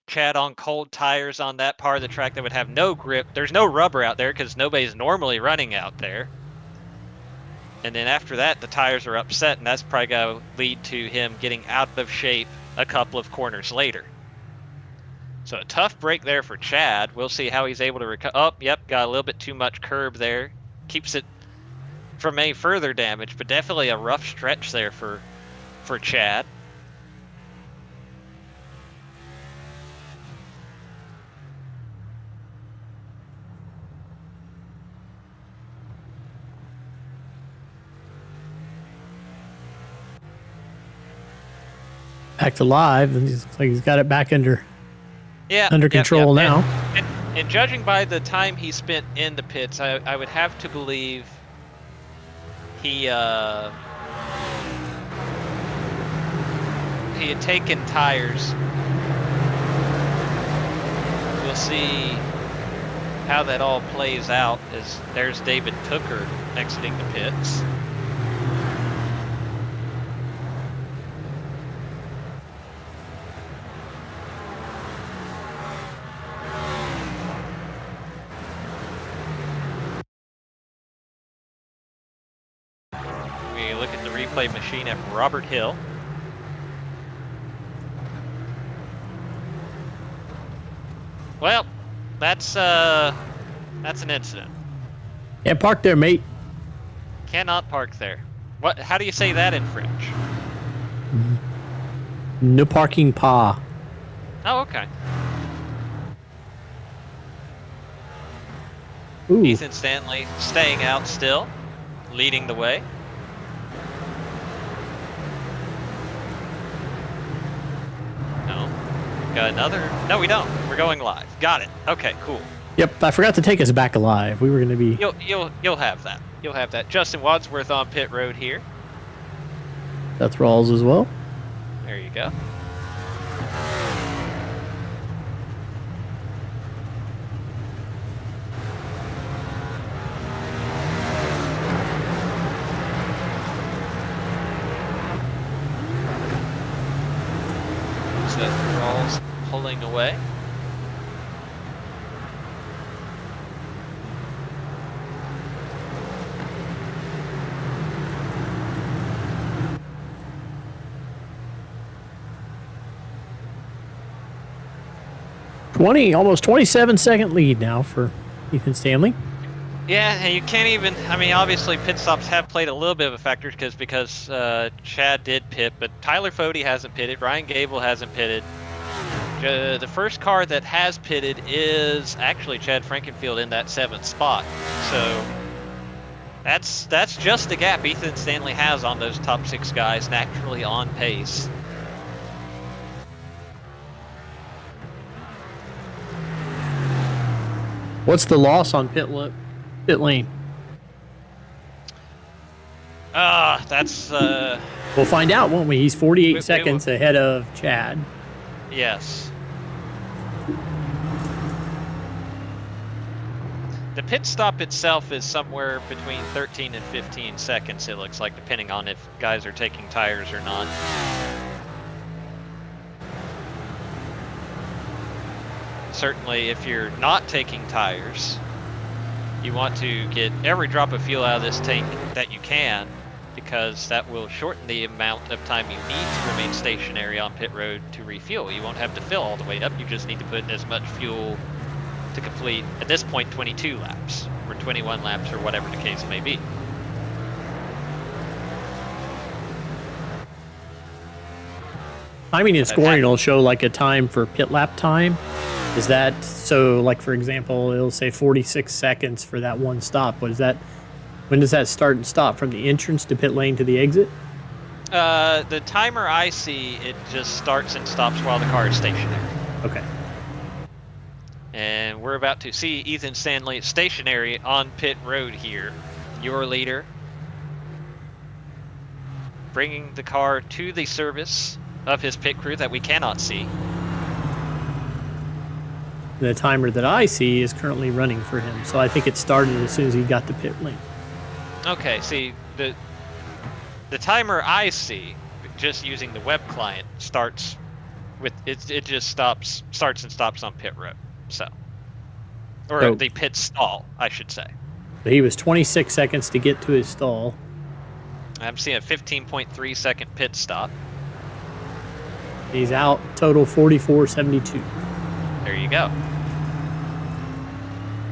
Chad on cold tires on that part of the track that would have no grip. There's no rubber out there because nobody's normally running out there. And then after that, the tires are upset, and that's probably going to lead to him getting out of shape a couple of corners later. So a tough break there for Chad. We'll see how he's able to recover. Oh, yep, got a little bit too much curb there. Keeps it from any further damage, but definitely a rough stretch there for Chad. Back to live, and looks like he's got it back under control now. And judging by the time he spent in the pits, I would have to believe he had taken tires. We'll see how that all plays out, as there's David Tooker exiting the pits. We look at the replay machine at Robert Hill. Well, that's an incident. Yeah, park there, mate. Cannot park there. What? How do you say that in French? No parking pa. Oh, okay. Ooh. Ethan Stanley staying out still, leading the way. No, we've got another. No, we don't. We're going live. Got it. Okay, cool. Yep, I forgot to take us back alive. We were going to be. You'll have that. You'll have that. Justin Wadsworth on pit road here. Seth Rawls as well. There you go. Seth Rawls pulling away. Almost 27-second lead now for Ethan Stanley. Yeah, and you can't even. I mean, obviously, pit stops have played a little bit of a factor because Chad did pit, but Tyler Fody hasn't pitted. Ryan Gable hasn't pitted. The first car that has pitted is actually Chad Frankenfield in that 7th spot. So that's just the gap Ethan Stanley has on those top 6 guys naturally on pace. What's the loss on pit lane? That's We'll find out, won't we? He's 48 seconds ahead of Chad. Yes. The pit stop itself is somewhere between 13 and 15 seconds, it looks like, depending on if guys are taking tires or not. Certainly, if you're not taking tires, you want to get every drop of fuel out of this tank that you can, because that will shorten the amount of time you need to remain stationary on pit road to refuel. You won't have to fill all the way up, you just need to put as much fuel to complete, at this point, 22 laps, or 21 laps, or whatever the case may be. Timing and scoring will show like a time for pit lap time. Is that so? Like for example, it'll say 46 seconds for that one stop. What is that? When does that start and stop? From the entrance to pit lane to the exit? The timer I see, it just starts and stops while the car is stationary. Okay. And we're about to see Ethan Stanley stationary on pit road here. Your leader. Bringing the car to the service of his pit crew that we cannot see. The timer that I see is currently running for him, so I think it started as soon as he got to pit lane. Okay, see, the timer I see, just using the web client, starts with it just starts and stops on pit road. Or the pit stall, I should say. So he was 26 seconds to get to his stall. I'm seeing a 15.3 second pit stop. He's out total 44.72. There you go.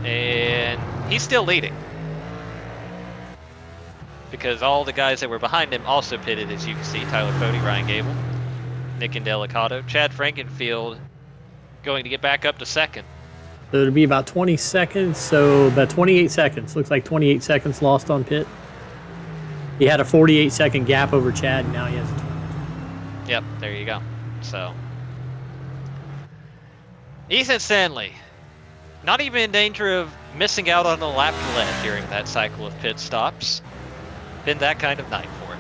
And he's still leading. Because all the guys that were behind him also pitted, as you can see. Tyler Fody, Ryan Gable, Nick Indelicato, Chad Frankenfield going to get back up to second. So it'll be about 20 seconds, so about 28 seconds. Looks like 28 seconds lost on pit. He had a 48-second gap over Chad, and now he has a 20. Yep, there you go. So, Ethan Stanley, not even in danger of missing out on a lap to lead during that cycle of pit stops. Been that kind of night for him.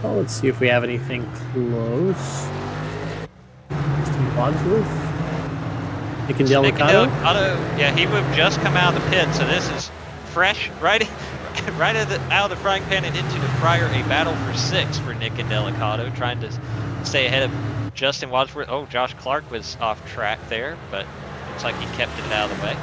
Well, let's see if we have anything close. Justin Wadsworth. Nick Indelicato. Yeah, he would have just come out of the pit, so this is fresh, right out of the frying pan and into the fryer. A battle for 6 for Nick Indelicato, trying to stay ahead of Justin Wadsworth. Oh, Josh Clark was off track there, but looks like he kept it out of the way.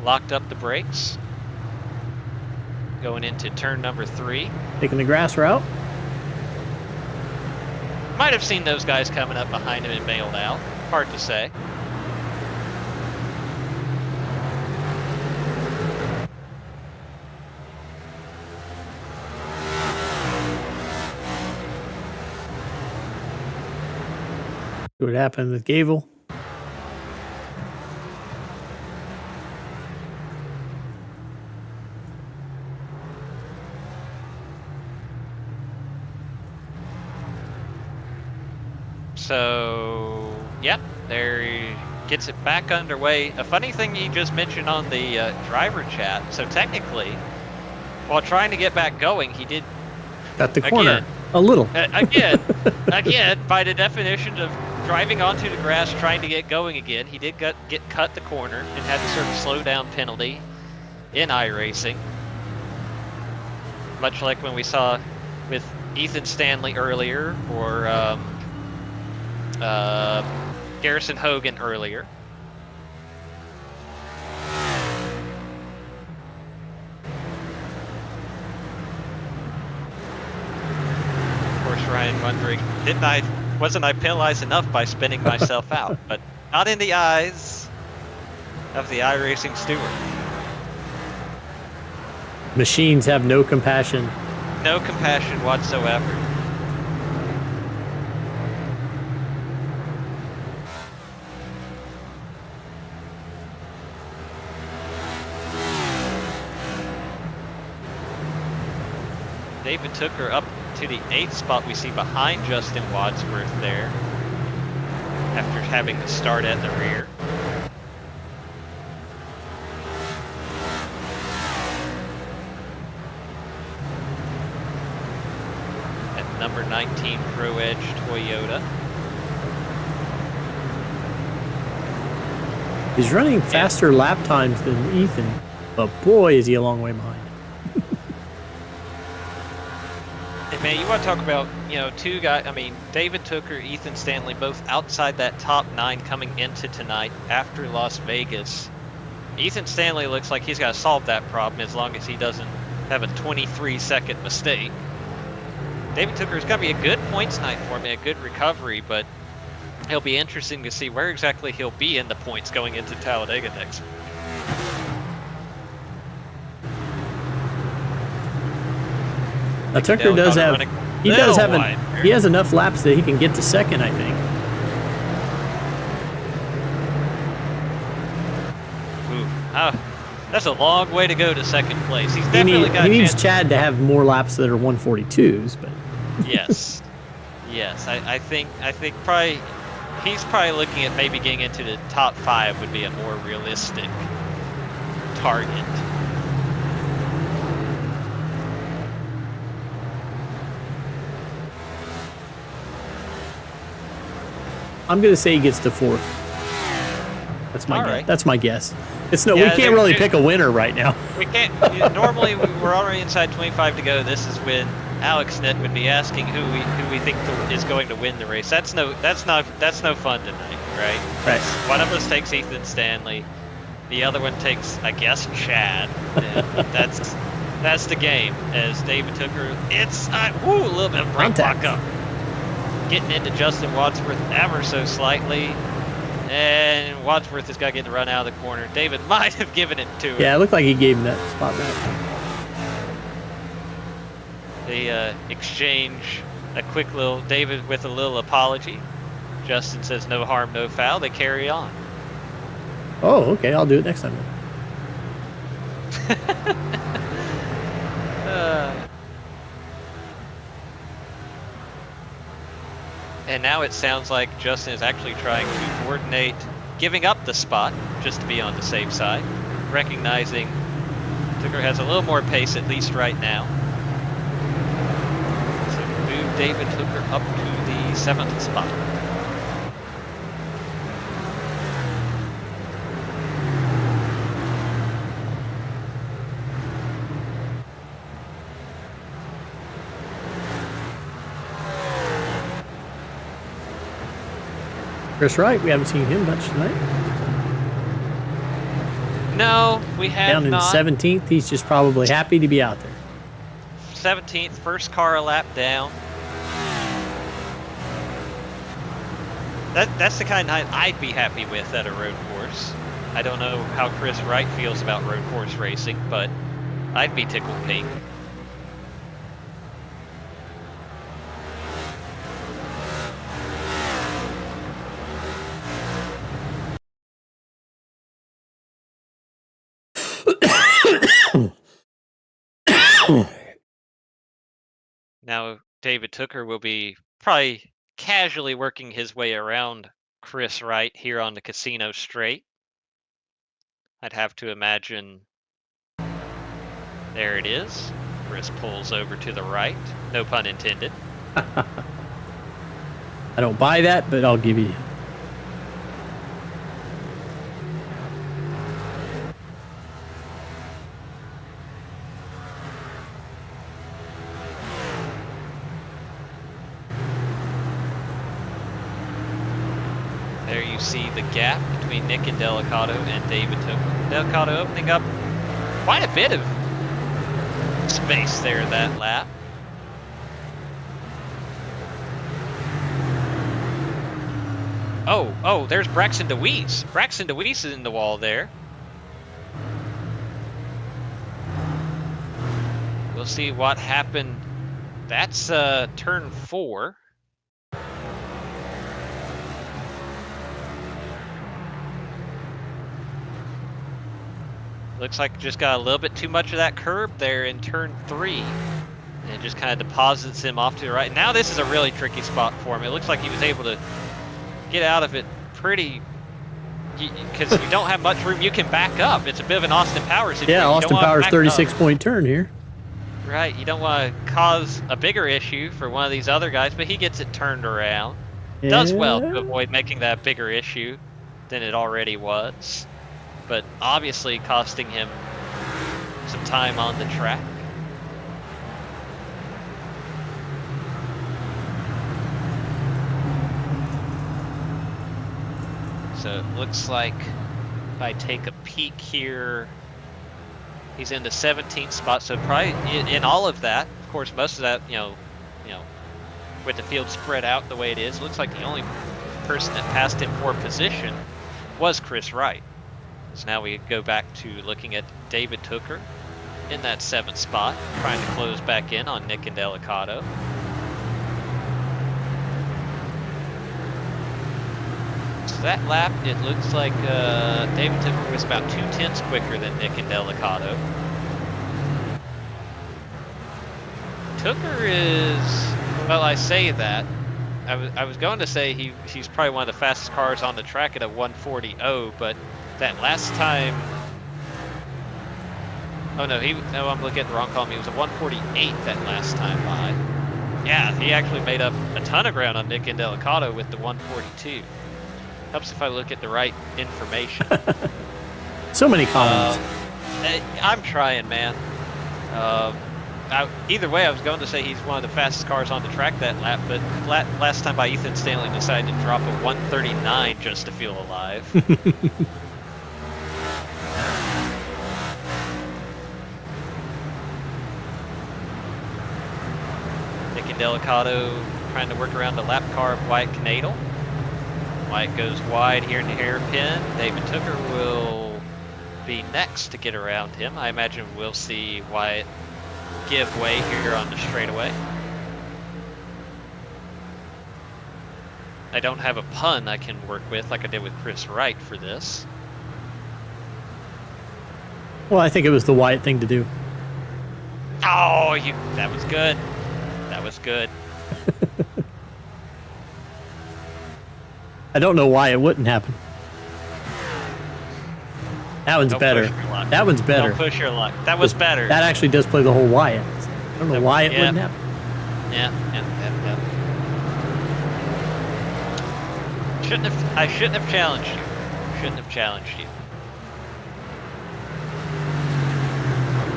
Locked up the brakes. Going into turn number 3. Taking the grass route. Might have seen those guys coming up behind him and bailed out. Hard to say. See what happened with Gable. So, yep, there he gets it back underway. A funny thing you just mentioned on the driver chat. So technically, while trying to get back going, he did Got the corner a little. Again, by the definition of driving onto the grass, trying to get going again, he did get cut the corner and had to serve a slow down penalty in iRacing. Much like when we saw with Ethan Stanley earlier, or Garrison Hogan earlier. Of course, Ryan wondering, wasn't I penalized enough by spinning myself out? But not in the eyes of the iRacing steward. Machines have no compassion. No compassion whatsoever. David took her up to the 8th spot we see behind Justin Wadsworth there, after having to start at the rear. At number 19 Pro Edge Toyota. He's running faster lap times than Ethan, but boy is he a long way behind. Man, you want to talk about, two guys. I mean, David Tooker, Ethan Stanley, both outside that top 9 coming into tonight after Las Vegas. Ethan Stanley looks like he's got to solve that problem as long as he doesn't have a 23-second mistake. David Tooker's going to be a good points night for him, a good recovery, but it'll be interesting to see where exactly he'll be in the points going into Talladega next week. Now Tucker does have, he has enough laps that he can get to second, I think. Ooh, that's a long way to go to second place. He's definitely got. He needs Chad to have more laps that are 142s, but. Yes, yes. I think probably he's probably looking at maybe getting into the top 5 would be a more realistic target. I'm gonna say he gets to 4th. That's my guess. Right. That's my guess. We can't really pick a winner right now. We can't. Normally, we're already inside 25 to go. This is when Alex Nedd would be asking who we think is going to win the race. That's no fun tonight, right? Right. One of us takes Ethan Stanley, the other one takes, I guess, Chad. And that's the game. As David Tucker, it's a little bit of brake lock up. Getting into Justin Wadsworth ever so slightly. And Wadsworth has got to get the run out of the corner. David might have given it to him. Yeah, it looked like he gave him that spot back. They exchange a quick little, David with a little apology. Justin says no harm, no foul. They carry on. Oh, okay. I'll do it next time then. And now it sounds like Justin is actually trying to coordinate giving up the spot just to be on the safe side, recognizing Tucker has a little more pace, at least right now. So move David Tucker up to the 7th spot. Chris Wright, we haven't seen him much tonight. No, we have not. Down in 17th, he's just probably happy to be out there. 17th, first car a lap down. That's the kind of night I'd be happy with at a road course. I don't know how Chris Wright feels about road course racing, but I'd be tickled pink. Now, David Tucker will be probably casually working his way around Chris Wright here on the Casino Straight. I'd have to imagine. There it is. Chris pulls over to the right. No pun intended. I don't buy that, but I'll give you. There you see the gap between Nick and Delicato and David Tucker. Delicato opening up quite a bit of space there that lap. Oh, there's Braxton DeWeese. Braxton DeWeese is in the wall there. We'll see what happened. That's turn 4. Looks like just got a little bit too much of that curb there in turn 3. And it just kind of deposits him off to the right. Now this is a really tricky spot for him. It looks like he was able to get out of it pretty, because you don't have much room. You can back up. It's a bit of an Austin Powers situation. Yeah, Austin Powers 36-point turn here. Right, you don't want to cause a bigger issue for one of these other guys, but he gets it turned around. Yeah. Does well to avoid making that bigger issue than it already was. But obviously costing him some time on the track. So it looks like if I take a peek here, he's in the 17th spot. So probably in all of that, of course, most of that, you know, with the field spread out the way it is, looks like the only person that passed him for position was Chris Wright. So now we go back to looking at David Tucker. in that 7th spot, trying to close back in on Nick and Delicato. So that lap, it looks like David Tooker was about 2/10 quicker than Nick and Delicato. Tooker is, well, I say that. I was going to say he's probably one of the fastest cars on the track at a 140.0, but that last time, oh no, I'm looking at the wrong column. He was a 148 that last time by. Yeah, he actually made up a ton of ground on Nick and Delicato with the 142. Helps if I look at the right information. So many columns. I'm trying, man. Either way, I was going to say he's one of the fastest cars on the track that lap, but last time by Ethan Stanley decided to drop a 139 just to feel alive. Nick and Delicato trying to work around the lap car of Wyatt Knadel. Wyatt goes wide here in the hairpin. David Tooker will be next to get around him. I imagine we'll see Wyatt give way here on the straightaway. I don't have a pun I can work with like I did with Chris Wright for this. Well, I think it was the Wyatt thing to do. Oh, that was good. That was good. I don't know why it wouldn't happen. That one's better. That one's better. Don't push your luck. That was better. That actually does play the whole Wyatt. I don't know why it wouldn't happen. Yeah. I shouldn't have challenged you. Shouldn't have challenged you.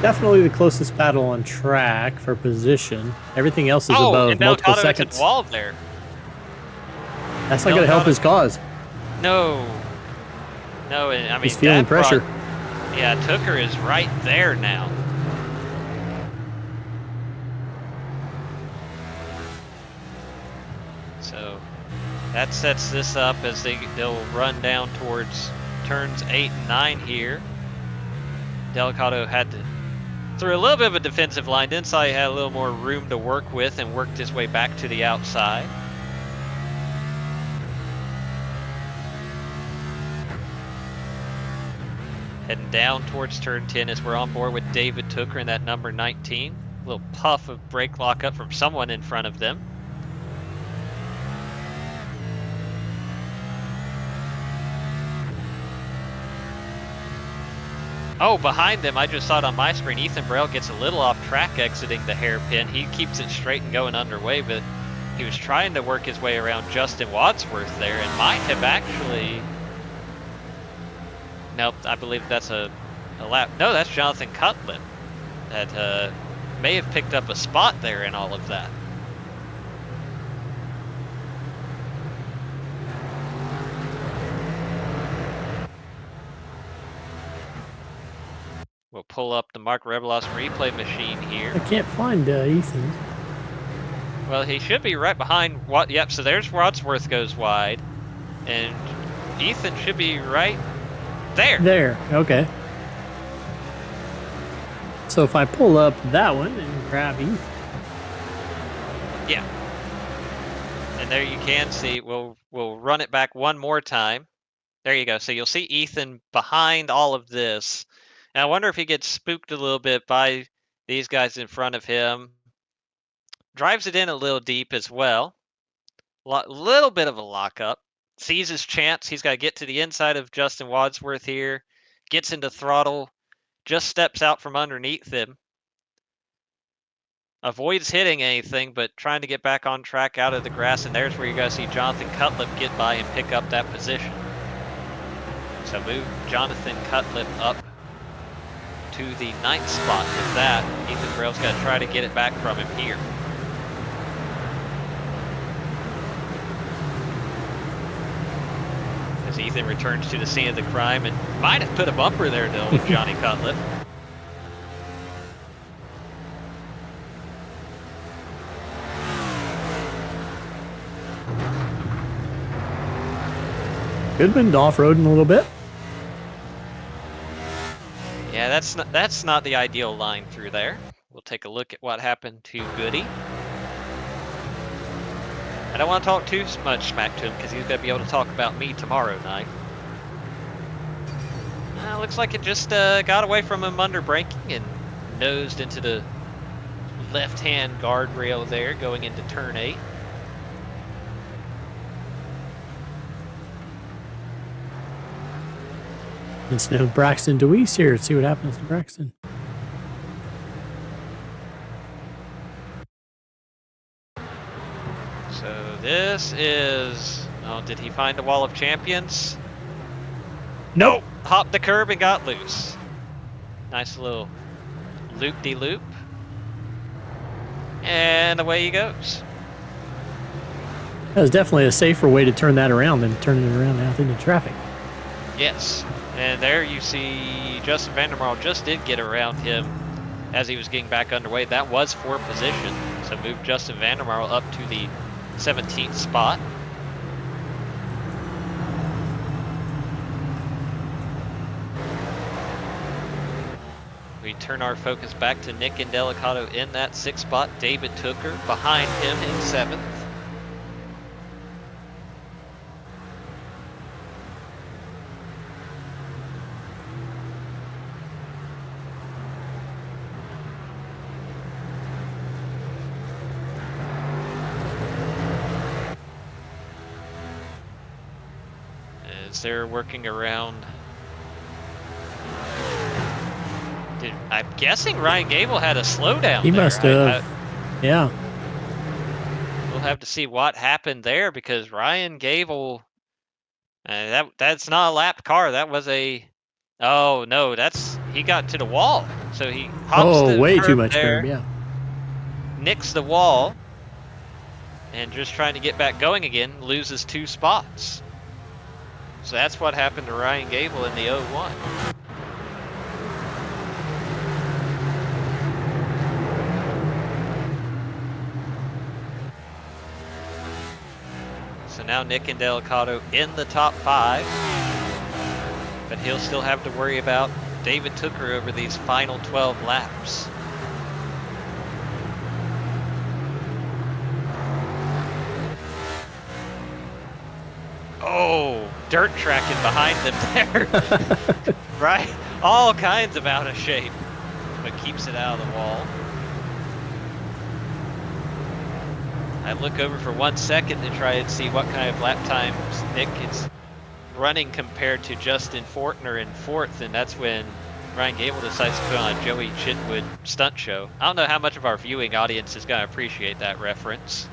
Definitely the closest battle on track for position. Everything else is above multiple seconds. Wall there. That's not going to help his cause. No. No, I mean, he's feeling pressure. Yeah, Tooker is right there now. So that sets this up as they'll run down towards turns 8 and 9 here. Delicato had to through a little bit of a defensive line. Inside, he had a little more room to work with and worked his way back to the outside. Heading down towards turn 10 as we're on board with David Tooker in that number 19. A little puff of brake lock up from someone in front of them. Oh, behind them, I just saw it on my screen. Ethan Braille gets a little off track exiting the hairpin. He keeps it straight and going underway, but he was trying to work his way around Justin Wadsworth there and might have actually... Nope, I believe that's a lap. No, that's Jonathan Cutlip that may have picked up a spot there in all of that. We'll pull up the Mark Rebelos replay machine here. I can't find Ethan. Well, he should be right behind what? Yep, so there's Wadsworth goes wide. And Ethan should be right there. There, okay. So if I pull up that one and grab Ethan. Yeah. And there you can see, we'll run it back one more time. There you go. So you'll see Ethan behind all of this. And I wonder if he gets spooked a little bit by these guys in front of him. Drives it in a little deep as well. Little bit of a lockup. Sees his chance. He's got to get to the inside of Justin Wadsworth here. Gets into throttle. Just steps out from underneath him. Avoids hitting anything, but trying to get back on track out of the grass. And there's where you're going to see Jonathan Cutlip get by and pick up that position. So move Jonathan Cutlip up to the 9th spot with that. Ethan Braille's got to try to get it back from him here. As Ethan returns to the scene of the crime and might have put a bumper there, Dylan, with Johnny Cutlip. Goodman off-roading a little bit. Yeah, that's not the ideal line through there. We'll take a look at what happened to Goody. I don't want to talk too much smack to him because he's going to be able to talk about me tomorrow night. Looks like it just got away from him under braking and nosed into the left-hand guardrail there going into turn 8. Let's know Braxton DeWeese here. Let's see what happens to Braxton. So this is... Oh, did he find the wall of champions? Nope. Hopped the curb and got loose. Nice little loop-de-loop. And away he goes. That was definitely a safer way to turn that around than turning it around out into traffic. Yes. And there you see Justin Vandermarl just did get around him as he was getting back underway. That was for position. So moved Justin Vandermarl up to the 17th spot. We turn our focus back to Nick Indelicato in that 6th spot. David Tooker behind him in 7th. As they're working around. I'm guessing Ryan Gable had a slowdown. He must have. Yeah. We'll have to see what happened there because Ryan Gable. That's not a lapped car. That was a. Oh no, he got to the wall. So he hops the way curb too much there, curb. Yeah. nicks the wall, and just trying to get back going again, loses 2 spots. So that's what happened to Ryan Gable in the 01. So now Nick Indelicato in the top 5, but he'll still have to worry about David Tooker over these final 12 laps. Oh, dirt tracking behind them there. Right? All kinds of out of shape, but keeps it out of the wall. I look over for 1 second to try and see what kind of lap times Nick is running compared to Justin Fortner in 4th, and that's when Ryan Gable decides to put on a Joey Chitwood stunt show. I don't know how much of our viewing audience is going to appreciate that reference.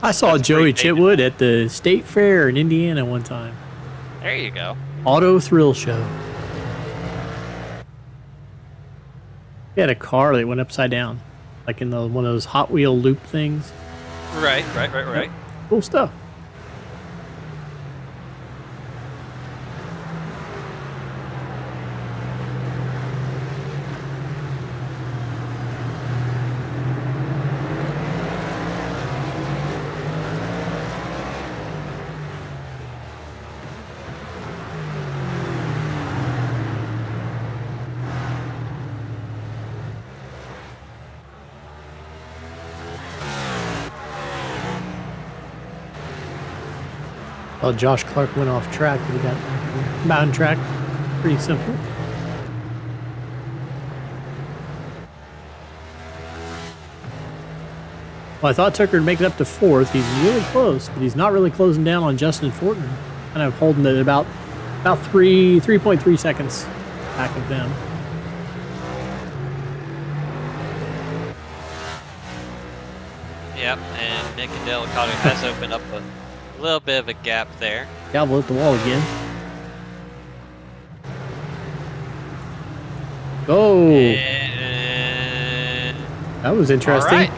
I saw Joey Chitwood at the State Fair in Indiana one time. There you go. Auto Thrill Show. He had a car that went upside down, like in one of those Hot Wheel loop things. Right. Yep. Cool stuff. Well, Josh Clark went off track, but he got back on track. Pretty simple. Well, I thought Tucker would make it up to 4th. He's really close, but he's not really closing down on Justin Fortner. Kind of holding it about 3.3 seconds back of them. Yep, and Nick Indelicato has opened up a little bit of a gap there. Galvo at the wall again. Go! And... That was interesting. All right.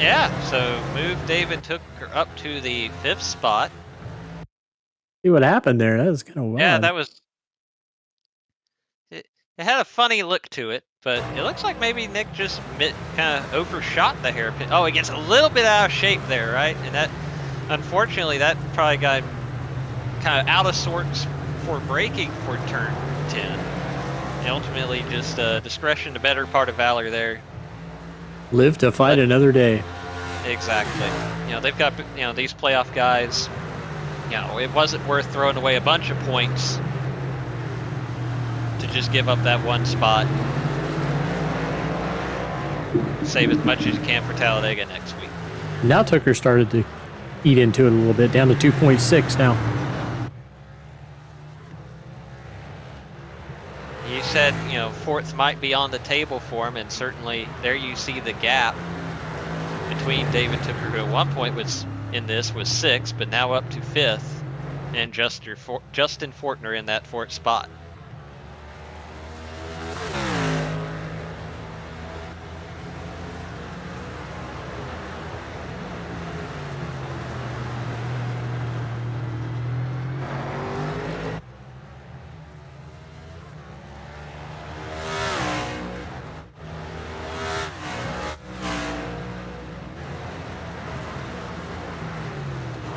Yeah, so move David Tooker up to the 5th spot. See what happened there. That was kind of wild. Yeah, that was... It had a funny look to it, but it looks like maybe Nick just kind of overshot the hairpin. Oh, he gets a little bit out of shape there, right? And that, unfortunately, that probably got him kind of out of sorts for braking for turn 10. ultimately just discretion, the better part of valor there. Live to fight another day. Exactly. They've got, these playoff guys, it wasn't worth throwing away a bunch of points to just give up that one spot. Save as much as you can for Talladega next week. Now Tucker started to eat into it a little bit, down to 2.6 now. You said, fourth might be on the table for him, and certainly there you see the gap between David Tooker, who at one point was 6th, but now up to 5th, and Justin Fortner in that 4th spot.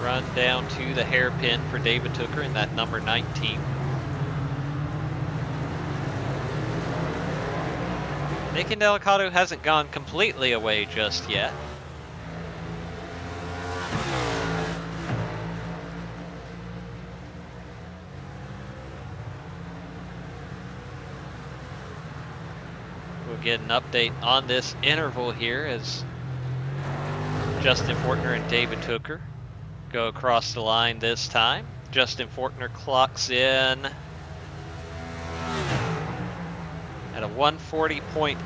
Run down to the hairpin for David Tooker in that number 19. Nick Delicado hasn't gone completely away just yet. We'll get an update on this interval here as Justin Fortner and David Tooker go across the line this time. Justin Fortner clocks in at a 140.8.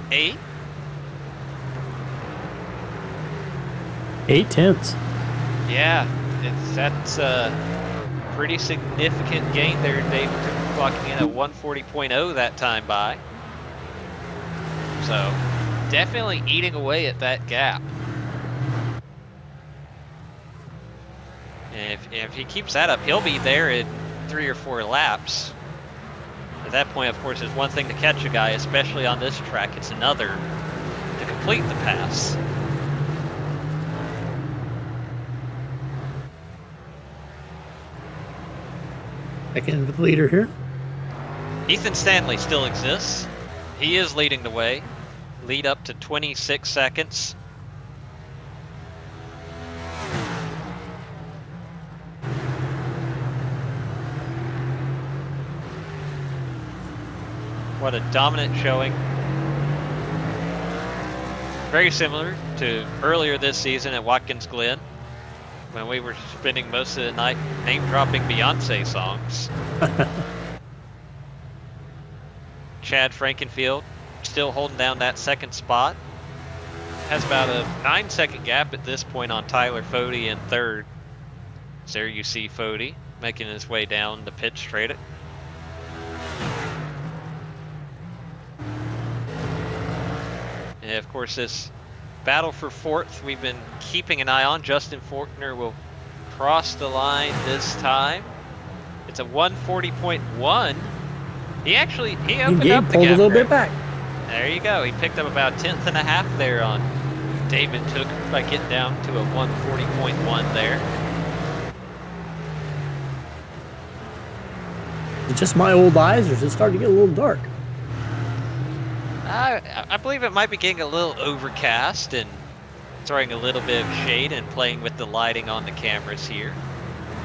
0.8. Yeah, that's a pretty significant gain there. David Tooker clocking in at 140.0 that time by. So definitely eating away at that gap. And if he keeps that up, he'll be there in 3 or 4 laps. At that point, of course, it's one thing to catch a guy, especially on this track. It's another to complete the pass. Second with the leader here. Ethan Stanley still exists. He is leading the way. Lead up to 26 seconds. What a dominant showing. Very similar to earlier this season at Watkins Glen, when we were spending most of the night name-dropping Beyonce songs. Chad Frankenfield still holding down that 2nd spot. Has about a 9-second gap at this point on Tyler Fode in 3rd. So there you see Fode making his way down the pit straight. And of course, this battle for 4th, we've been keeping an eye on. Justin Fortner will cross the line this time. It's a 140.1. He opened up the pulled gap a little there. bit back. There you go. He picked up about 1/10.5 there on David Tooker by getting down to a 140.1 there. Is it just my old eyes, or is it starting to get a little dark? I believe it might be getting a little overcast and throwing a little bit of shade and playing with the lighting on the cameras here,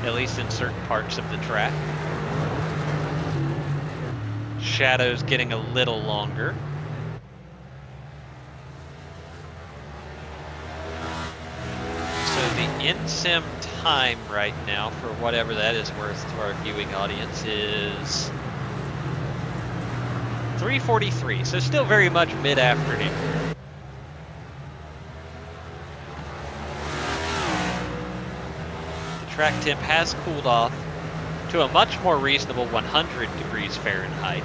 at least in certain parts of the track. Shadows getting a little longer. So the in-sim time right now, for whatever that is worth to our viewing audience, is 3:43, so still very much mid-afternoon. The track temp has cooled off to a much more reasonable 100 degrees Fahrenheit.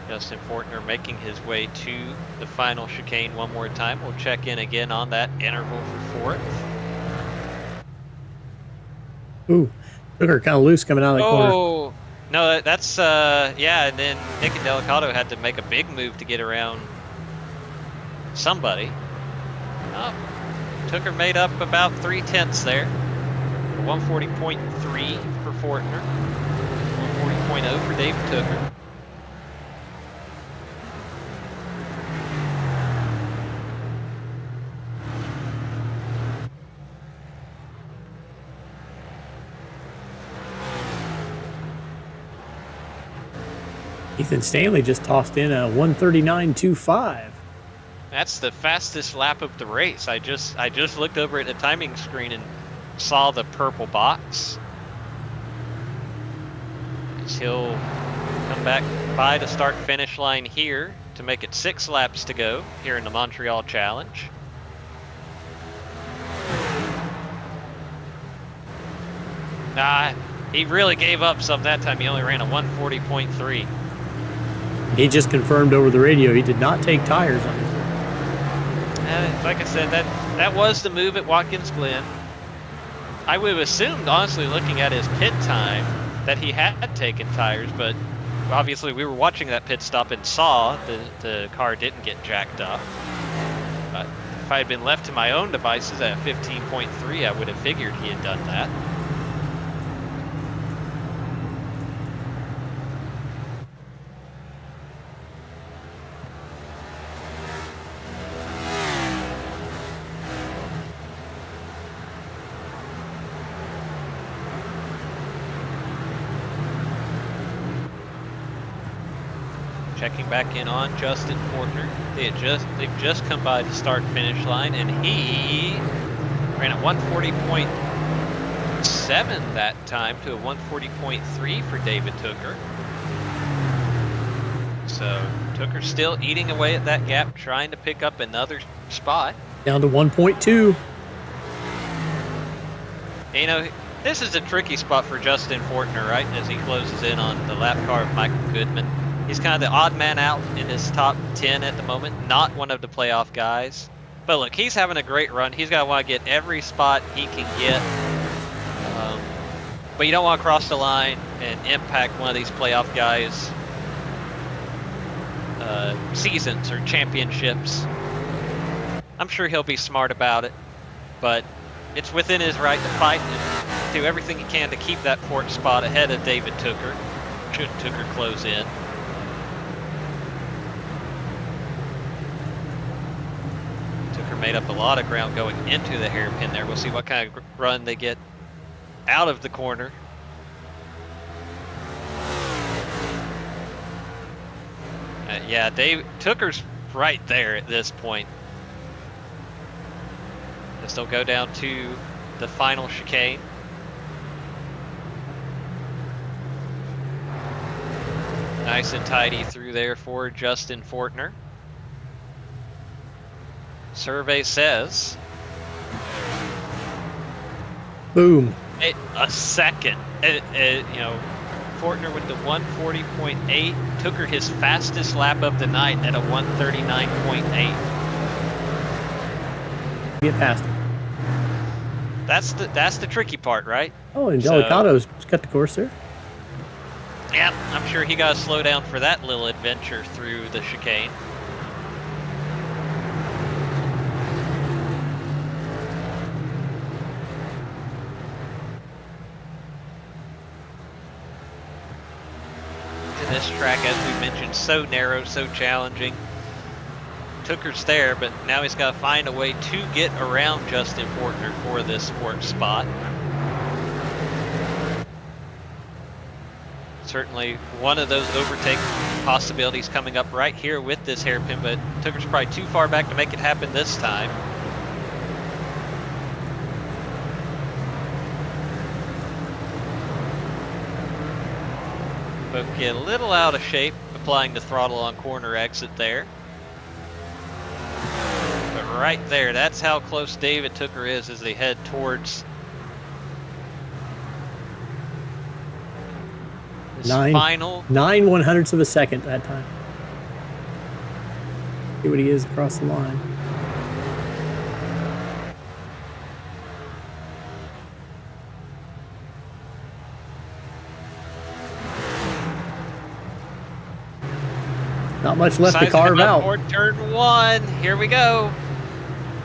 Justin Fortner making his way to the final chicane one more time. We'll check in again on that interval for 4th. Ooh, took her kind of loose coming out of the corner. Oh, no, that's, yeah, and then Nick and Delicato had to make a big move to get around somebody. Oh, Tooker made up about 3/10 there. 140.3 for Fortner. 140.0 for David Tooker. Ethan Stanley just tossed in a 139.25. That's the fastest lap of the race. I just looked over at the timing screen and saw the purple box. As he'll come back by the start finish line here to make it 6 laps to go here in the Montreal Challenge. He really gave up some that time. He only ran a 140.3. He just confirmed over the radio he did not take tires on it. Like I said, that was the move at Watkins Glen. I would have assumed, honestly, looking at his pit time, that he had taken tires, but obviously we were watching that pit stop and saw the car didn't get jacked up. But if I had been left to my own devices at 15.3, I would have figured he had done that. Checking back in on Justin Fortner. They've just come by the start finish line, and he ran at 140.7 that time to a 140.3 for David Tooker. So Tooker still eating away at that gap, trying to pick up another spot. Down to 1.2. You know, this is a tricky spot for Justin Fortner, right? As he closes in on the lap car of Michael Goodman. He's kind of the odd man out in his top 10 at the moment, not one of the playoff guys. But look, he's having a great run. He's going to want to get every spot he can get. But you don't want to cross the line and impact one of these playoff guys' seasons or championships. I'm sure he'll be smart about it, but it's within his right to fight and do everything he can to keep that fourth spot ahead of David Tooker, should Tooker close in. Made up a lot of ground going into the hairpin there. We'll see what kind of run they get out of the corner. Yeah, Tooker's right there at this point. As they'll go down to the final chicane. Nice and tidy through there for Justin Fortner. Survey says, boom. A second. You know, Fortner with the 140.8, Tooker his fastest lap of the night at a 139.8. Get past him. That's the tricky part, right? Oh, and Delicato's cut the course there. Yeah, I'm sure he got to slow down for that little adventure through the chicane. This track, as we mentioned, so narrow, so challenging. Tooker's there, but now he's got to find a way to get around Justin Fortner for this fourth spot. Certainly one of those overtake possibilities coming up right here with this hairpin, but Tooker's probably too far back to make it happen this time. Both get a little out of shape, applying the throttle on corner exit there. But right there, that's how close David Tooker is as they head towards this final 9 100ths of a second that time. See what he is across the line. Not much left to Sizing carve him up out. for turn 1. Here we go.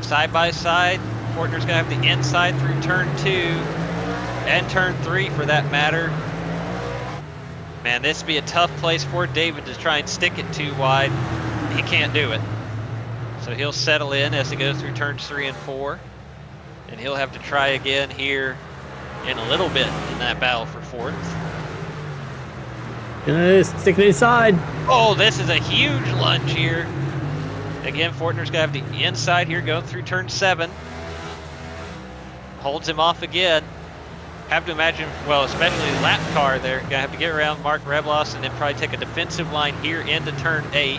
Side by side. Fortner's going to have the inside through turn 2 and turn 3 for that matter. Man, this would be a tough place for David to try and stick it too wide. He can't do it. So he'll settle in as he goes through turns 3 and 4. And he'll have to try again here in a little bit in that battle for 4th. Gonna stick it inside. Oh, this is a huge lunge here. Again, Fortner's going to have the inside here going through turn 7. Holds him off again. Have to imagine, well, especially the lap car there, going to have to get around Mark Reblos and then probably take a defensive line here into turn 8.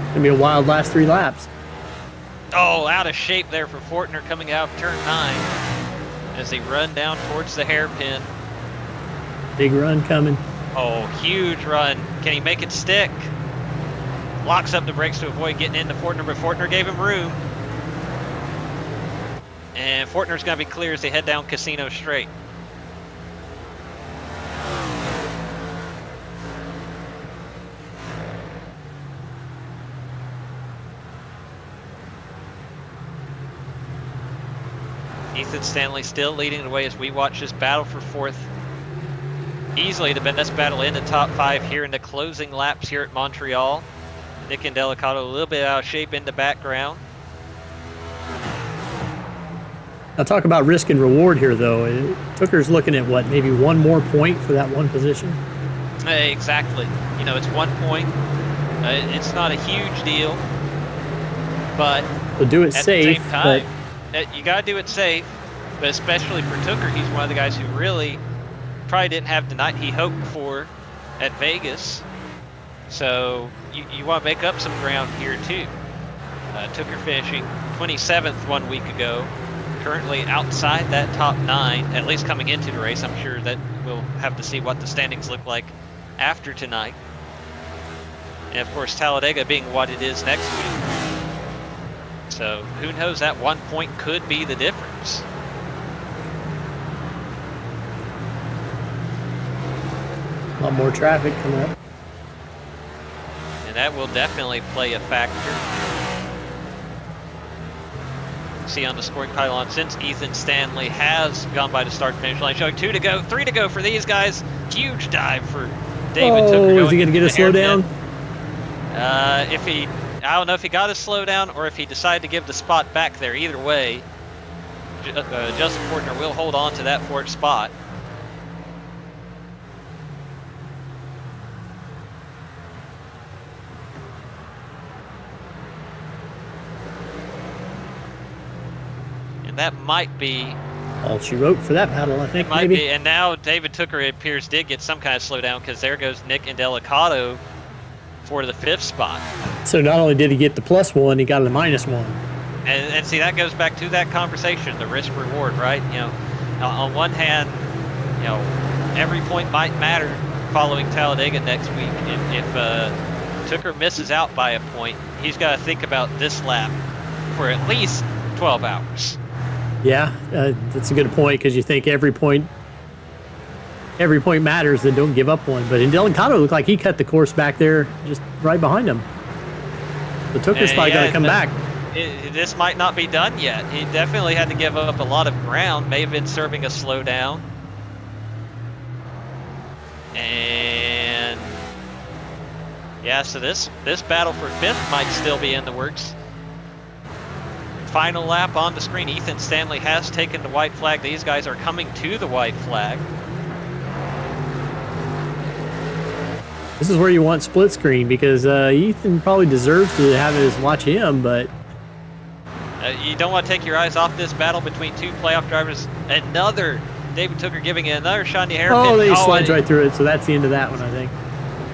Gonna be a wild last 3 laps. Oh, out of shape there for Fortner coming out of turn 9 as they run down towards the hairpin. Big run coming. Oh, huge run. Can he make it stick? Locks up the brakes to avoid getting into Fortner, but Fortner gave him room. And Fortner's going to be clear as they head down Casino Straight. Ethan Stanley still leading the way as we watch this battle for 4th. Easily the best battle in the top 5 here in the closing laps here at Montreal. Nick and Delicato a little bit out of shape in the background. Now talk about risk and reward here, though. Tooker's looking at what, maybe 1 more point for that 1 position? Exactly. You know, it's 1 point. It's not a huge deal, but So do it at safe. the same time, you got to do it safe, but especially for Tooker, he's one of the guys who really probably didn't have the night he hoped for at Vegas. So you want to make up some ground here too. Tooker finishing 27th 1 week ago, currently outside that top 9, at least coming into the race. I'm sure that we'll have to see what the standings look like after tonight. And of course, Talladega being what it is next week. So who knows, that 1 point could be the difference. A lot more traffic coming up. And that will definitely play a factor. See on the scoring pylon, since Ethan Stanley has gone by the start finish line, showing 2 to go, 3 to go for these guys. Huge dive for David Tooker. Is he going to get a slowdown? I don't know if he got a slowdown or if he decided to give the spot back there. Either way, Justin Fortner will hold on to that 4th spot. And that might be All she wrote for that battle, I think. it might maybe. be. And now David Tooker, it appears, did get some kind of slowdown because there goes Nick and Delicato for the 5th spot. So not only did he get the +1, he got the -1. And see, that goes back to that conversation, the risk reward, right? You know, on one hand, you know, every point might matter following Talladega next week. If Tooker misses out by a point, he's got to think about this lap for at least 12 hours. Yeah, that's a good point, because you think every point matters, then don't give up one. But in Delicato, looked like he cut the course back there just right behind him. The Tooker's probably got to come back. This might not be done yet. He definitely had to give up a lot of ground, may have been serving a slowdown. And yeah, so this battle for 5th might still be in the works. Final lap on the screen. Ethan Stanley has taken the white flag. These guys are coming to the white flag. This is where you want split screen, because Ethan probably deserves to have his watch him, but you don't want to take your eyes off this battle between 2 playoff drivers. Another David Tooker giving it another shot in the hairpin. oh, they slides right through it, so that's the end of that one, I think.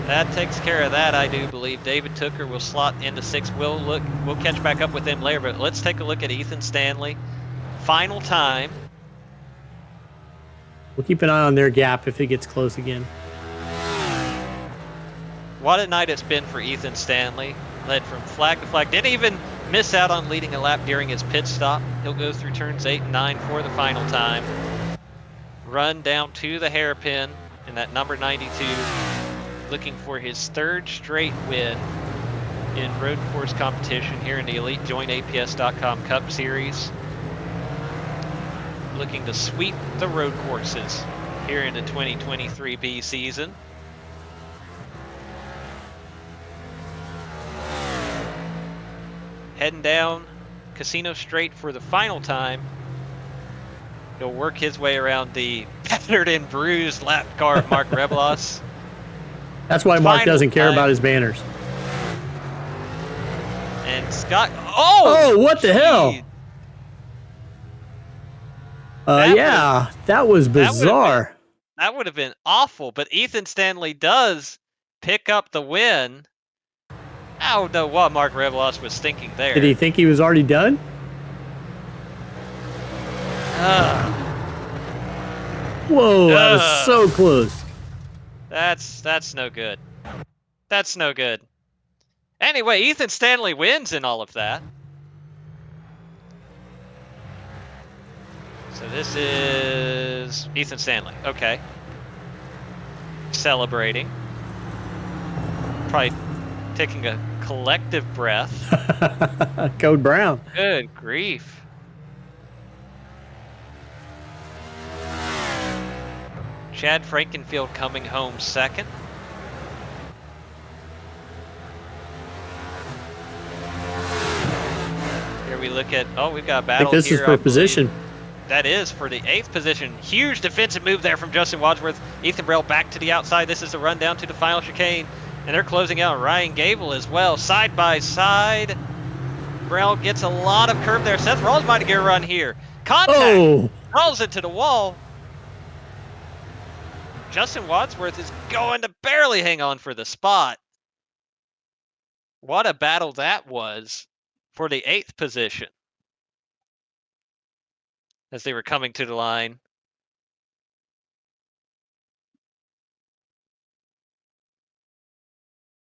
That takes care of that, I do believe. David Tooker will slot into 6th. We'll catch back up with him later, but let's take a look at Ethan Stanley. Final time. We'll keep an eye on their gap if it gets close again. What a night it's been for Ethan Stanley. Led from flag to flag. Didn't even miss out on leading a lap during his pit stop. He'll go through turns 8 and 9 for the final time. Run down to the hairpin And that number 92 looking for his third straight win in road course competition here in the Elite Join APS.com Cup Series. Looking to sweep the road courses here in the 2023 B season. Heading down Casino Straight for the final time. He'll work his way around the battered and bruised lap car of Mark Rebelos. That's why Mark Final doesn't care time. about his banners. And Scott, oh! Oh, what the hell? Gee. That Yeah, that was bizarre. That would have been awful, but Ethan Stanley does pick up the win. I don't know what Mark Rebelos was thinking there. Did he think he was already done? Whoa, that was so close. That's no good. That's no good. Anyway, Ethan Stanley wins in all of that. So this is Ethan Stanley. Okay. Celebrating. Probably taking a collective breath. Code Brown. Good grief. Chad Frankenfield coming home second. Here we look at, we've got a I battle think this here, is for position. That is for the 8th position. Huge defensive move there from Justin Wadsworth. Ethan Brell back to the outside. This is the run down to the final chicane. And they're closing out Ryan Gable as well. Side by side. Brell gets a lot of curve there. Seth Rawls might get a run here. Contact. Oh, Rolls into the wall. Justin Wadsworth is going to barely hang on for the spot. What a battle that was for the 8th position as they were coming to the line.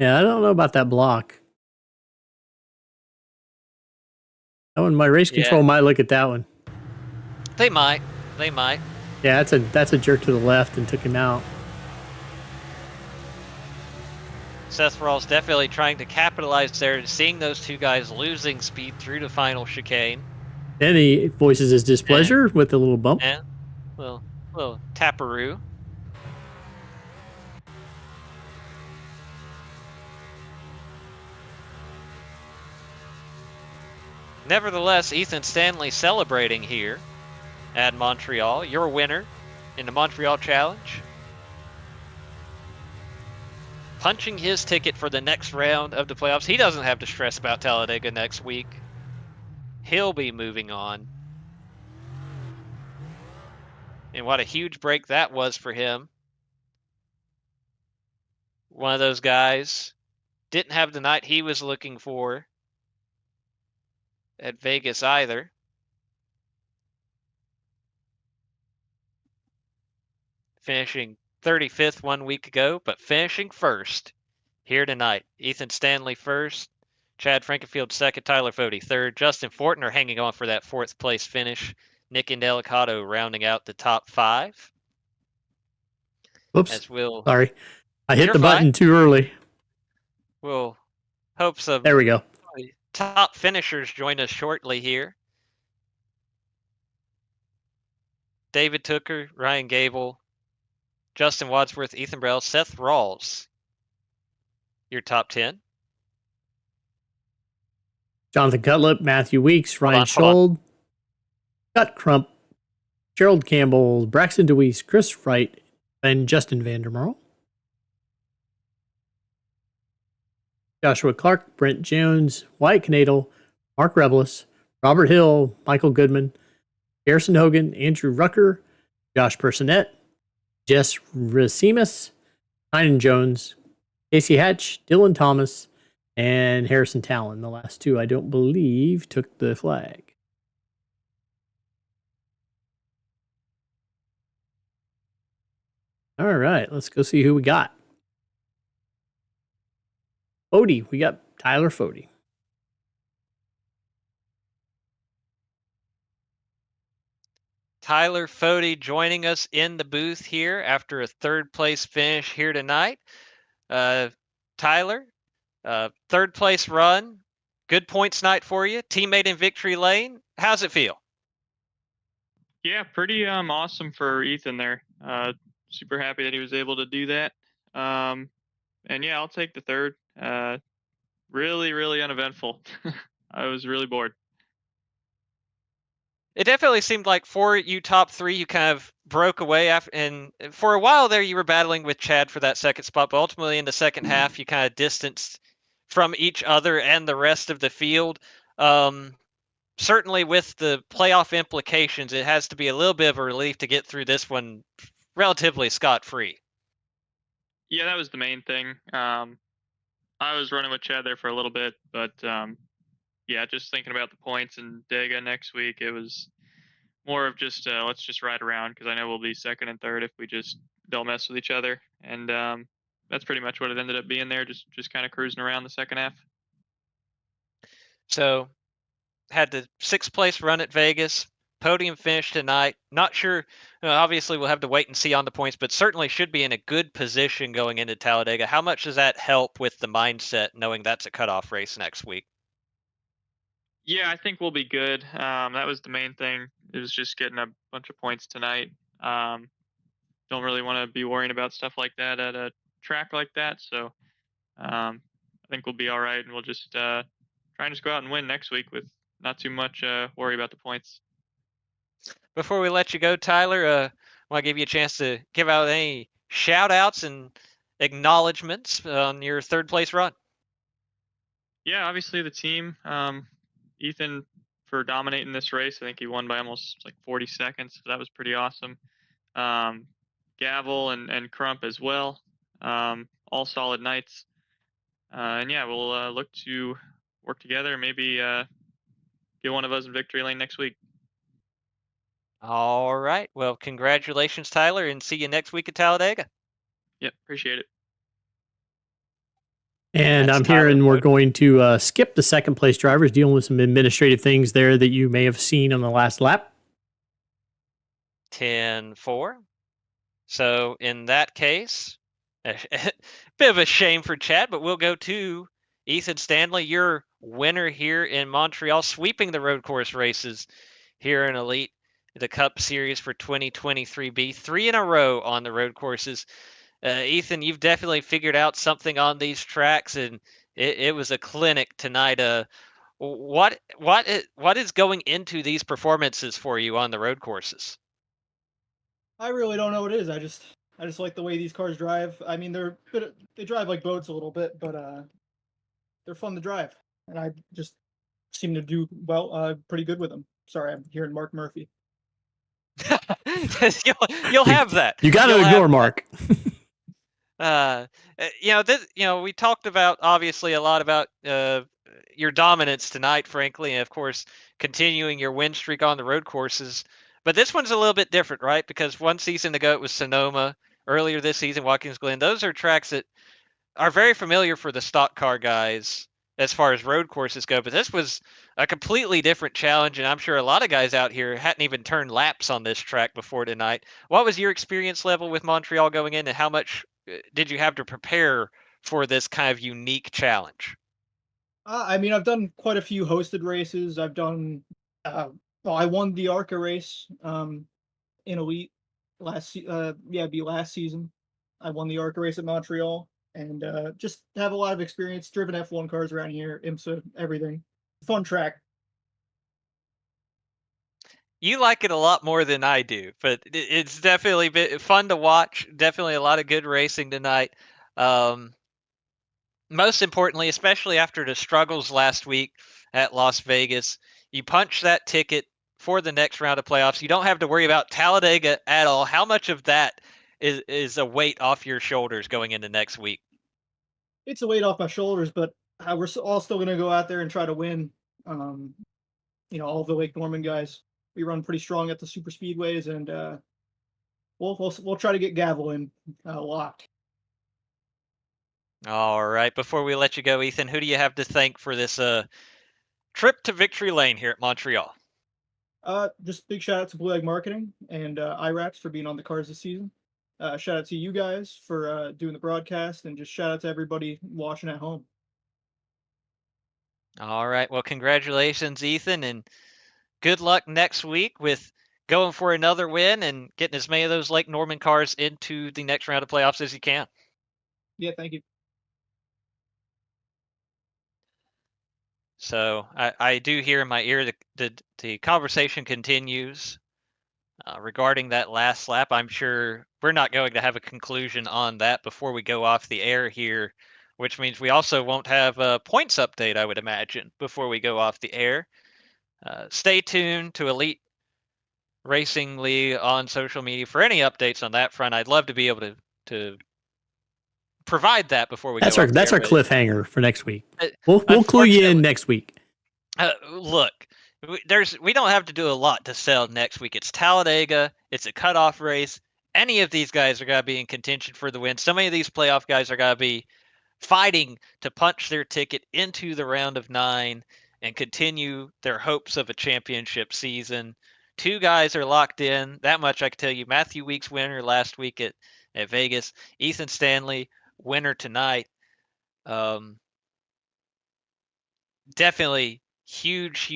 yeah, I don't know about that block. That one, my race control might look at that one. They might. They might. Yeah, that's a jerk to the left and took him out. Seth Rawls definitely trying to capitalize there, seeing those two guys losing speed through the final chicane. Then he voices his displeasure with a little bump. And little taparoo. Nevertheless, Ethan Stanley celebrating here at Montreal. Your winner in the Montreal Challenge. Punching his ticket for the next round of the playoffs. He doesn't have to stress about Talladega next week. He'll be moving on. And what a huge break that was for him. One of those guys didn't have the night he was looking for at Vegas either. Finishing 35th 1 week ago, but finishing first here tonight. Ethan Stanley first, Chad Frankenfield second, Tyler Fode third, Justin Fortner hanging on for that 4th place finish, Nick Indelicato rounding out the top 5. Oops, sorry. I hit the button too early. We'll hope some There we go. top finishers join us shortly here. David Tooker, Ryan Gable, Justin Wadsworth, Ethan Brell, Seth Rawls. Your top 10. Jonathan Cutlip, Matthew Weeks, Ryan Schold, Scott Crump, Gerald Campbell, Braxton DeWeese, Chris Wright, and Justin Vandermeer. Joshua Clark, Brent Jones, Wyatt Knadel, Mark Rebelos, Robert Hill, Michael Goodman, Garrison Hogan, Andrew Rucker, Josh Personette, Jess Racimus, Tynan Jones, Casey Hatch, Dylan Thomas, and Harrison Talon. The last two, I don't believe, took the flag. All right, let's go see who we got. Fode, we got Tyler Fode. Tyler Fody joining us in the booth here after a third place finish here tonight. Tyler, third place run, good points night for you. Teammate in victory lane. How's it feel? Yeah, pretty awesome for Ethan there. Super happy that he was able to do that. And yeah, I'll take the third. Really, really uneventful. I was really bored. It definitely seemed like for you top three, you kind of broke away after, and for a while there, you were battling with Chad for that second spot. But ultimately, in the second half, you kind of distanced from each other and the rest of the field. Certainly, with the playoff implications, it has to be a little bit of a relief to get through this one relatively scot-free. Yeah, that was the main thing. I was running with Chad there for a little bit, but yeah, just thinking about the points and Dega next week, it was more of just let's just ride around because I know we'll be second and third if we just don't mess with each other, and that's pretty much what it ended up being there. Just kind of cruising around the second half. So, had the sixth place run at Vegas, podium finish tonight. Not sure. Obviously, we'll have to wait and see on the points, but certainly should be in a good position going into Talladega. How much does that help with the mindset, knowing that's a cutoff race next week? Yeah, I think we'll be good. That was the main thing. It was just getting a bunch of points tonight. Don't really want to be worrying about stuff like that at a track like that. So I think we'll be all right, and we'll just try and just go out and win next week with not too much worry about the points. Before we let you go, Tyler, I want to give you a chance to give out any shout outs and acknowledgments on your third place run. Yeah, obviously the team. Ethan for dominating this race. I think he won by almost like 40 seconds. So that was pretty awesome. Gavel and Crump as well. All solid nights. And yeah, we'll look to work together and maybe get one of us in victory lane next week. All right. Well, congratulations, Tyler, and see you next week at Talladega. Yep, appreciate it. And That's I'm Tyler hearing we're Fody. going to skip the second place drivers, dealing with some administrative things there that you may have seen on the last lap. 10-4. So in that case, a bit of a shame for Chad, but we'll go to Ethan Stanley, your winner here in Montreal, sweeping the road course races here in Elite, the Cup Series for 2023B, 3 in a row on the road courses. Ethan, you've definitely figured out something on these tracks, and it was a clinic tonight. What is going into these performances for you on the road courses? I really don't know what it is. I just like the way these cars drive. I mean, they drive like boats a little bit, but they're fun to drive, and I just seem to do well, pretty good with them. Sorry, I'm hearing Mark Murphy. You'll have that. You got to You'll ignore have Mark. We talked about obviously a lot about your dominance tonight, frankly, and of course continuing your win streak on the road courses. But this one's a little bit different, right? Because one season ago it was Sonoma. Earlier this season, Watkins Glen. Those are tracks that are very familiar for the stock car guys as far as road courses go. But this was a completely different challenge, and I'm sure a lot of guys out here hadn't even turned laps on this track before tonight. What was your experience level with Montreal going in, and how much did you have to prepare for this kind of unique challenge? I mean, I've done quite a few hosted races. I've done, well, I won the ARCA race in Elite last season. I won the ARCA race at Montreal, and just have a lot of experience. Driven F1 cars around here, IMSA, everything. Fun track. You like it a lot more than I do, but it's definitely been fun to watch. Definitely a lot of good racing tonight. Most importantly, especially after the struggles last week at Las Vegas, you punch that ticket for the next round of playoffs. You don't have to worry about Talladega at all. How much of that is a weight off your shoulders going into next week? It's a weight off my shoulders, but we're all still going to go out there and try to win. All of the Lake Norman guys, we run pretty strong at the super speedways, and we'll try to get Gavel in locked. All right. Before we let you go, Ethan, who do you have to thank for this trip to victory lane here at Montreal? Just big shout out to Blue Egg Marketing and IRAPS for being on the cars this season. Shout out to you guys for doing the broadcast, and just shout out to everybody watching at home. All right. Well, congratulations, Ethan, and good luck next week with going for another win and getting as many of those Lake Norman cars into the next round of playoffs as you can. Yeah, thank you. So I do hear in my ear the conversation continues regarding that last lap. I'm sure we're not going to have a conclusion on that before we go off the air here, which means we also won't have a points update, I would imagine, before we go off the air. Stay tuned to Elite Racing League on social media for any updates on that front. I'd love to be able to provide that before we That's go our off that's the our air. cliffhanger for next week. We'll clue you in next week. Look, we don't have to do a lot to sell next week. It's Talladega. It's a cutoff race. Any of these guys are going to be in contention for the win. So many of these playoff guys are going to be fighting to punch their ticket into the round of 9 and continue their hopes of a championship season. 2 guys are locked in. That much I can tell you. Matthew Weeks winner last week at Vegas. Ethan Stanley winner tonight. Definitely huge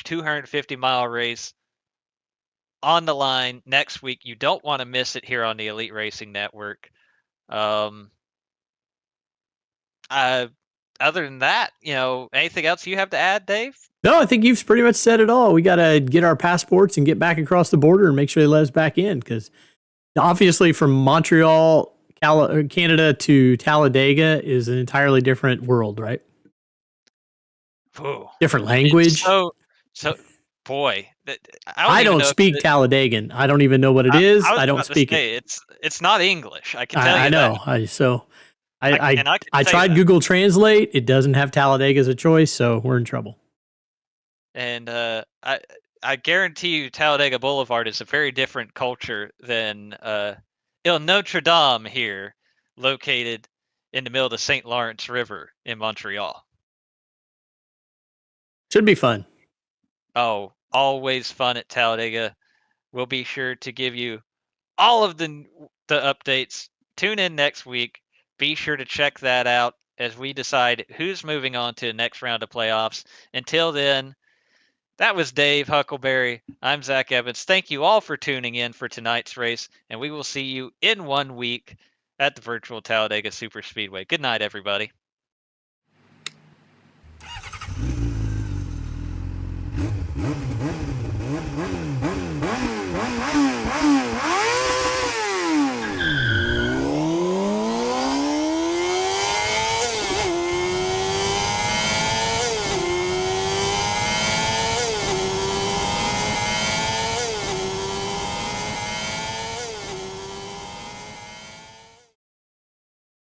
250-mile race on the line next week. You don't want to miss it here on the Elite Racing Network. Other than that, anything else you have to add, Dave? No, I think you've pretty much said it all. We got to get our passports and get back across the border and make sure they let us back in, because obviously from Montreal, Canada to Talladega is an entirely different world, right? Ooh, different language. So boy, I don't speak Talladegan. I don't even know what it is. I don't speak it. It's not English. I can tell you. I know. That. I tried Google Translate. It doesn't have Talladega as a choice, so we're in trouble. And I guarantee you, Talladega Boulevard is a very different culture than Il Notre Dame here, located in the middle of the St. Lawrence River in Montreal. Should be fun. Oh, always fun at Talladega. We'll be sure to give you all of the updates. Tune in next week. Be sure to check that out as we decide who's moving on to the next round of playoffs. Until then, that was Dave Huckleberry. I'm Zach Evans. Thank you all for tuning in for tonight's race, and we will see you in 1 week at the virtual Talladega Superspeedway. Good night, everybody. Mm-hmm.